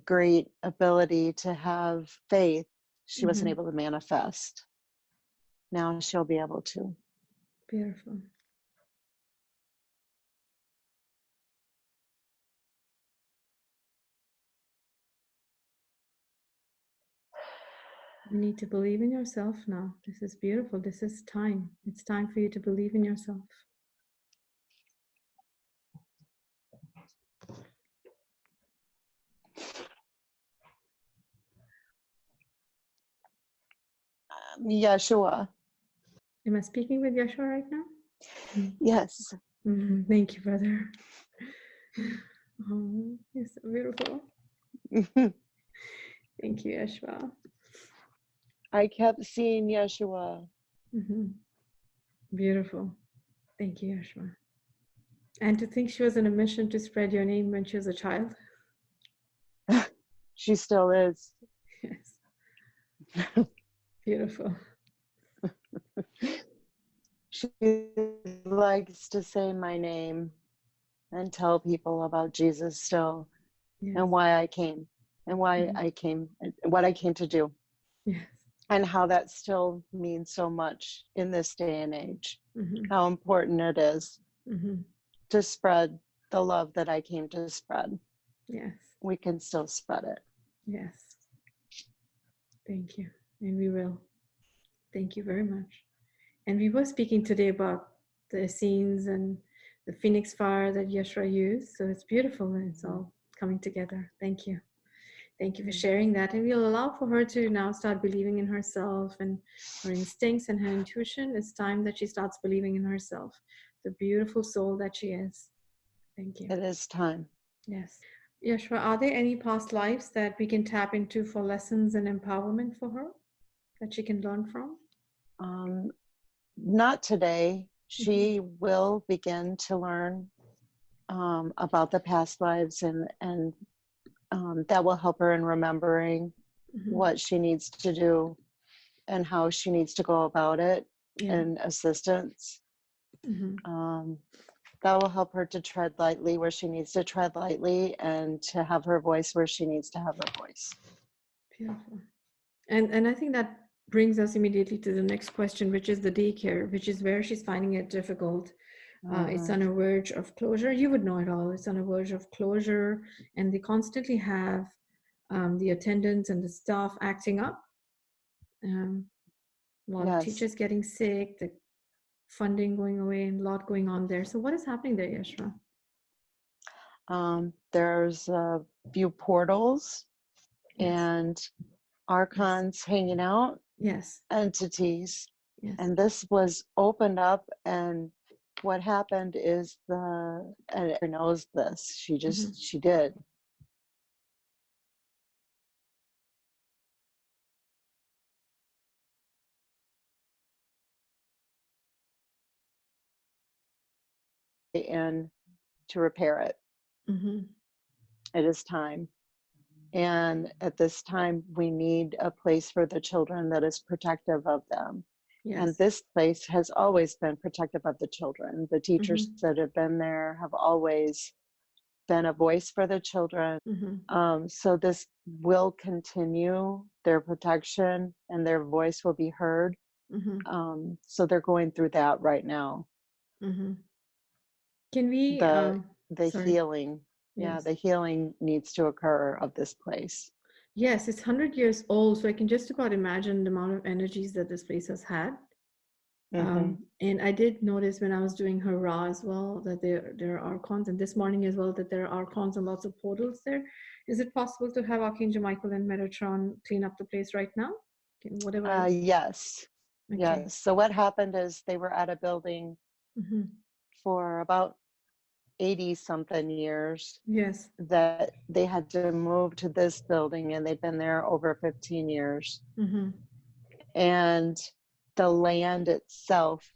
B: great ability to have faith, she wasn't
A: Mm-hmm.
B: able to manifest. Now she'll be able to.
A: Beautiful. You need to believe in yourself now. This is beautiful. This is time. It's time for you to believe in yourself.
B: Yeshua.
A: Am I speaking with Yeshua right now?
B: Yes.
A: Thank you, brother. Oh, you're so beautiful. Thank you, Yeshua.
B: I kept seeing Yeshua.
A: Beautiful. Thank you, Yeshua. And to think she was on a mission to spread your name when she was a child.
B: She still is.
A: Yes. Beautiful.
B: She likes to say my name and tell people about Jesus still,
A: Yes.
B: and why I came, and why I came, and what I came to do.
A: Yes.
B: And how that still means so much in this day and age. How important it is to spread the love that I came to spread.
A: Yes.
B: We can still spread it.
A: Yes. Thank you. And we will. Thank you very much. And we were speaking today about the Essenes and the Phoenix fire that Yeshua used. So it's beautiful and it's all coming together. Thank you. Thank you for sharing that. And we'll allow for her to now start believing in herself and her instincts and her intuition. It's time that she starts believing in herself, the beautiful soul that she is. Thank you.
B: It is time.
A: Yes. Yeshua, are there any past lives that we can tap into for lessons and empowerment for her that she can learn from?
B: Not today. She will begin to learn about the past lives, and that will help her in remembering what she needs to do and how she needs to go about it, and assistance. That will help her to tread lightly where she needs to tread lightly, and to have her voice where she needs to have her voice.
A: Beautiful. And I think that brings us immediately to the next question, which is the daycare, which is where she's finding it difficult. It's on a verge of closure. You would know it all. It's on a verge of closure, and they constantly have the attendants and the staff acting up. A lot of teachers getting sick, the funding going away, and a lot going on there. So what is happening there, Yeshua?
B: There's a few portals and archons hanging out, entities, and this was opened up. And what happened is and everyone knows this, she did. And to repair it. It is time. And at this time, we need a place for the children that is protective of them. And this place has always been protective of the children. The teachers that have been there have always been a voice for the children. So this will continue, their protection, and their voice will be heard. So they're going through that right now.
A: Can we
B: the healing? The healing needs to occur of this place.
A: Yes, it's 100 years old, so I can just about imagine the amount of energies that this place has had. And I did notice when I was doing her Ra as well that there are archons, and this morning as well that there are archons and lots of portals there. Is it possible to have Archangel Michael and Metatron clean up the place right now? Whatever.
B: Yes. Yes. So what happened is they were at a building for about 80 something years. That they had to move to this building, and they've been there over 15 years. And the land itself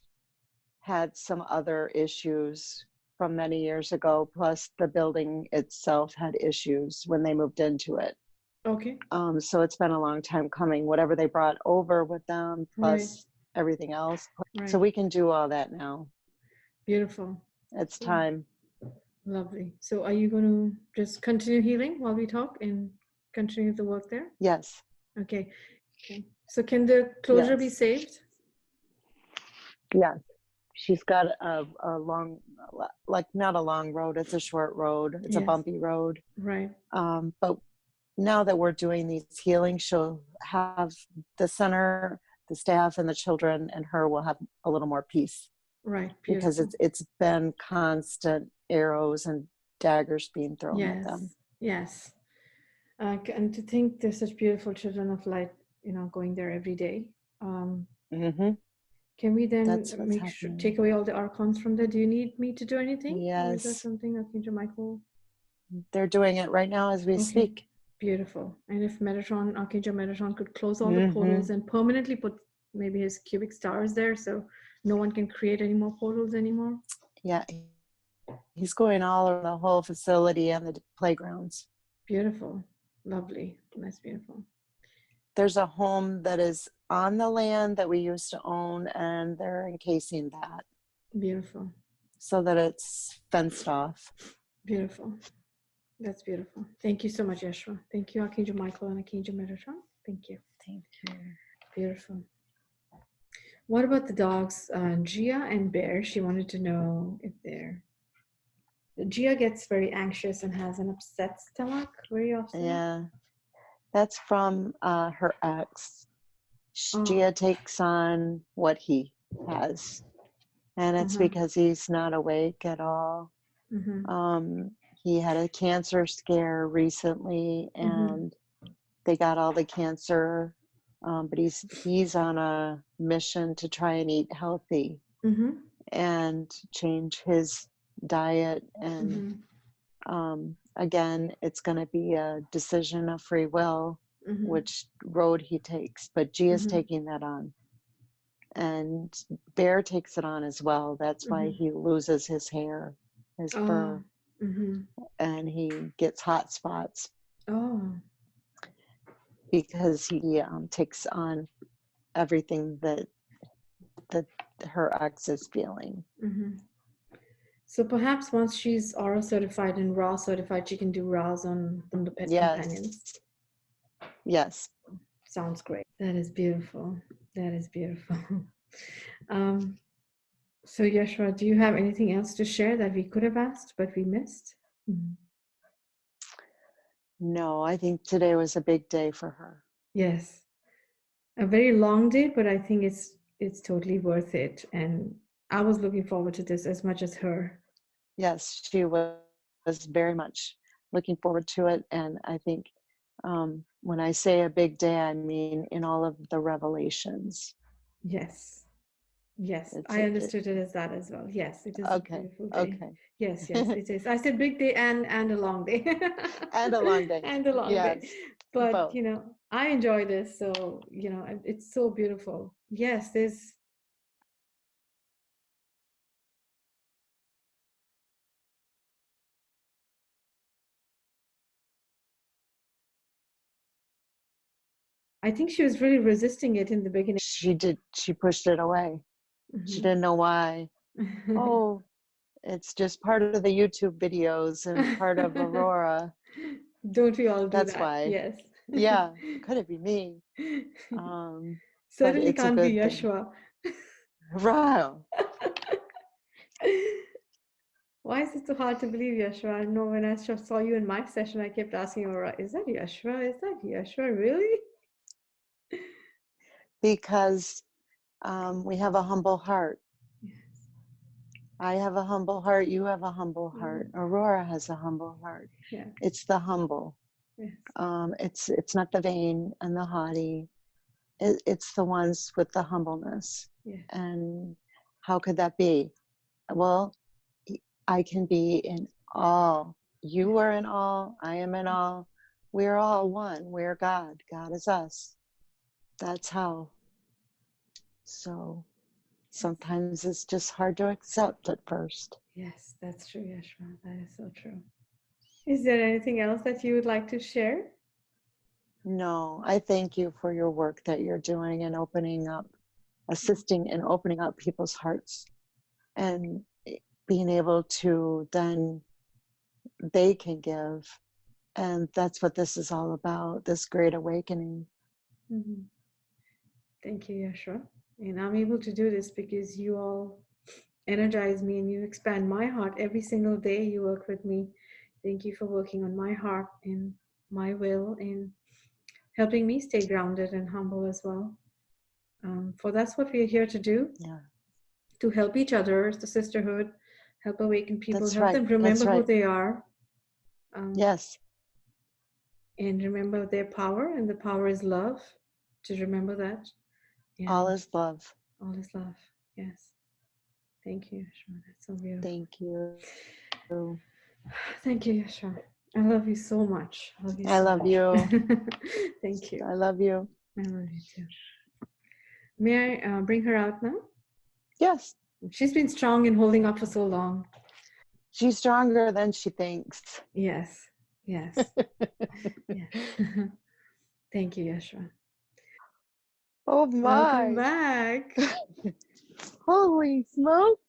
B: had some other issues from many years ago, plus the building itself had issues when they moved into it. So it's been a long time coming, whatever they brought over with them, plus everything else. So we can do all that now.
A: Beautiful.
B: It's time.
A: Lovely. So are you going to just continue healing while we talk and continue the work there?
B: Yes.
A: Okay. So can the closure be saved?
B: Yes. She's got a long, like not a long road. It's a short road. It's a bumpy road.
A: Right.
B: But now that we're doing these healings, she'll have the center, the staff, and the children, and her will have a little more peace.
A: Right.
B: Because
A: Beautiful.
B: it's been constant arrows and daggers being thrown at
A: Yes.
B: them.
A: Yes. And to think there's such beautiful children of light, going there every day. Can we then make sure take away all the archons from there? Do you need me to do anything?
B: Yes.
A: Or is that something Archangel Michael?
B: They're doing it right now as we speak.
A: Beautiful. And if Archangel Metatron could close all the portals and permanently put maybe his cubic stars there so no one can create any more portals anymore.
B: Yeah. He's going all over the whole facility and the playgrounds.
A: Beautiful. Lovely. That's beautiful.
B: There's a home that is on the land that we used to own, and they're encasing that.
A: Beautiful.
B: So that it's fenced off.
A: Beautiful. That's beautiful. Thank you so much, Yeshua. Thank you, Archangel Michael and Archangel Metatron. Thank you.
B: Thank you.
A: Beautiful. What about the dogs, Gia and Bear? She wanted to know if they're... Gia gets very anxious and has an upset stomach very often.
B: Yeah. That's from her ex. Gia takes on what he has. And it's because he's not awake at all. He had a cancer scare recently, and they got all the cancer. But he's on a mission to try and eat healthy and change his diet. And again, it's going to be a decision of free will, which road he takes. But Gia's taking that on. And Bear takes it on as well. That's why he loses his hair, his fur, and he gets hot spots. Because he takes on everything that her ex is feeling.
A: So perhaps once she's aura certified and raw certified, she can do raws on the pet companions.
B: Yes.
A: Sounds great. That is beautiful. That is beautiful. So Yeshua, do you have anything else to share that we could have asked but we missed?
B: No, I think today was a big day for her.
A: Yes. A very long day, but I think it's totally worth it. And I was looking forward to this as much as her.
B: Yes, she was very much looking forward to it. And I think when I say a big day, I mean in all of the revelations.
A: Yes. Yes, I understood it as that as well. Yes, it is a beautiful day. Okay. Yes, it is. I said big day and a long day.
B: And a long day.
A: And a long day. But, both. I enjoy this. So, it's so beautiful. Yes, there's... I think she was really resisting it in the beginning.
B: She did. She pushed it away. She didn't know why. Oh, it's just part of the YouTube videos and part of Aurora.
A: Don't we all do that?
B: That's why.
A: Yes.
B: Yeah. Could it be me?
A: Certainly can't be Yeshua.
B: Wow.
A: Why is it so hard to believe, Yeshua? I know when I saw you in my session, I kept asking Aurora, is that Yeshua? Is that Yeshua? Really?
B: Because we have a humble heart. Yes. I have a humble heart. You have a humble heart. Aurora has a humble heart. Yeah. It's the humble. Yes. It's not the vain and the haughty. It's the ones with the humbleness. Yeah. And how could that be? Well, I can be in all. You are in all. I am in all. We're all one. We're God. God is us. That's how. So sometimes it's just hard to accept at first.
A: Yes, that's true, Yeshua. That is so true. Is there anything else that you would like to share?
B: No, I thank you for your work that you're doing and opening up, assisting and opening up people's hearts and being able to then they can give. And that's what this is all about, this great awakening.
A: Mm-hmm. Thank you, Yeshua. And I'm able to do this because you all energize me and you expand my heart every single day you work with me. Thank you for working on my heart and my will in helping me stay grounded and humble as well. For that's what we are here to do,
B: Yeah.
A: to help each other, the sisterhood, help awaken people,
B: That's
A: help
B: right.
A: them remember
B: That's
A: who
B: right.
A: they are,
B: Yes.
A: and remember their power, and the power is love, to remember that.
B: All
A: And
B: is love.
A: all is love. Yes. Thank you, Yeshua. That's so beautiful.
B: Thank you.
A: Thank you, Yeshua. I love you so much. I love you
B: I
A: so
B: love
A: much.
B: you.
A: Thank you.
B: I love you.
A: I love you too. May I bring her out now?
B: Yes.
A: She's been strong and holding up for so long.
B: She's stronger than she thinks.
A: Yes. Yes. Yes. Thank you, Yeshua.
B: Oh my.
A: Welcome back.
B: Holy smokes.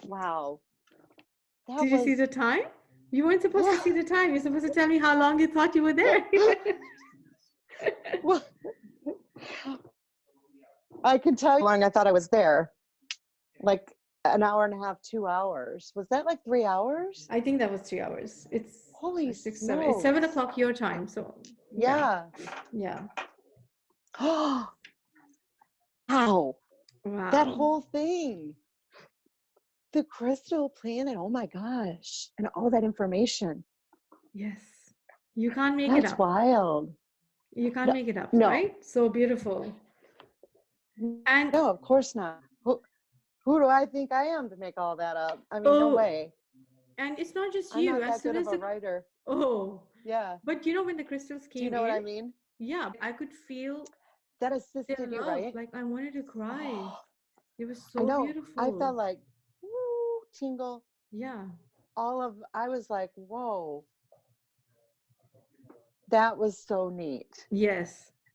B: Wow.
A: Did you see the time? You weren't supposed to see the time. You're supposed to tell me how long you thought you were there.
B: Well, I can tell you how long I thought I was there. Like an hour and a half, 2 hours. Was that like 3 hours?
A: I think that was 3 hours. It's
B: Holy
A: 6, 7. It's 7
B: smokes.
A: o'clock your time. So
B: Yeah.
A: Yeah.
B: Wow.
A: Wow.
B: That whole thing. The crystal planet. Oh my gosh. And all that information.
A: Yes. You can't make it
B: That's
A: up.
B: wild.
A: You can't make it up,
B: No.
A: right? So beautiful. And
B: no, of course not. Who do I think I am to make all that up? I mean, no way.
A: And it's not just
B: I'm
A: you.
B: not
A: As
B: that
A: soon
B: good
A: as
B: of a writer.
A: Oh.
B: Yeah.
A: But when the crystals came in.
B: Do you know what I mean?
A: Yeah, I could feel
B: that assisted
A: their
B: you,
A: love.
B: right?
A: Like I wanted to cry. It was so
B: I know.
A: beautiful.
B: I felt like, woo, tingle.
A: Yeah.
B: I was like, whoa. That was so neat.
A: Yes.